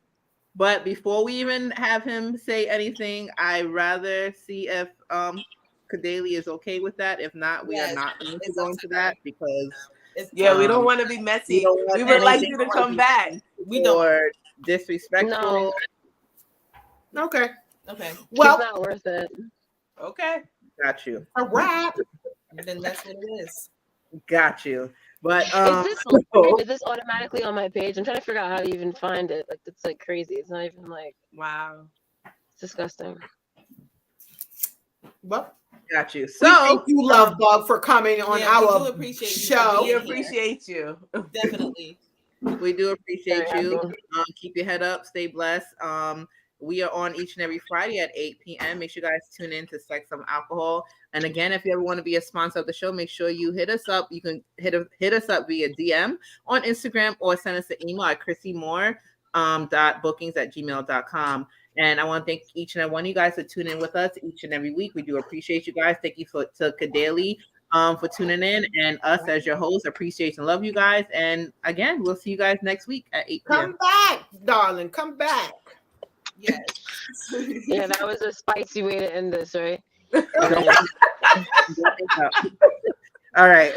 But before we even have him say anything, I rather see if Kadali is okay with that. If not, we are not going to go into that because we don't want to be messy. We would like you to come back. We don't. Or disrespectful. No. Okay. Well, it's not worth it. Okay. Got you. A wrap. Then that's what it is. Got you. But is this automatically on my page? I'm trying to figure out how to even find it. Like it's like crazy. It's not even like wow. It's disgusting. Well, got you. We So thank you, Love Bug, for coming on We our do appreciate show. We appreciate you. Definitely. We do appreciate Very you. happy. Keep your head up. Stay blessed. We are on each and every Friday at 8 p.m. Make sure you guys tune in to Sex Some Alcohol. And again, if you ever want to be a sponsor of the show, make sure you hit us up. You can hit us up via DM on Instagram or send us an email at chrissymore.bookings@gmail.com. And I want to thank each and every one of you guys for tuning in with us each and every week. We do appreciate you guys. Thank you to Kadali for tuning in, and us as your hosts appreciate and love you guys. And again, we'll see you guys next week at 8 p.m. Come back, darling. Come back. Yes. Yeah, that was a spicy way to end this, right? All right.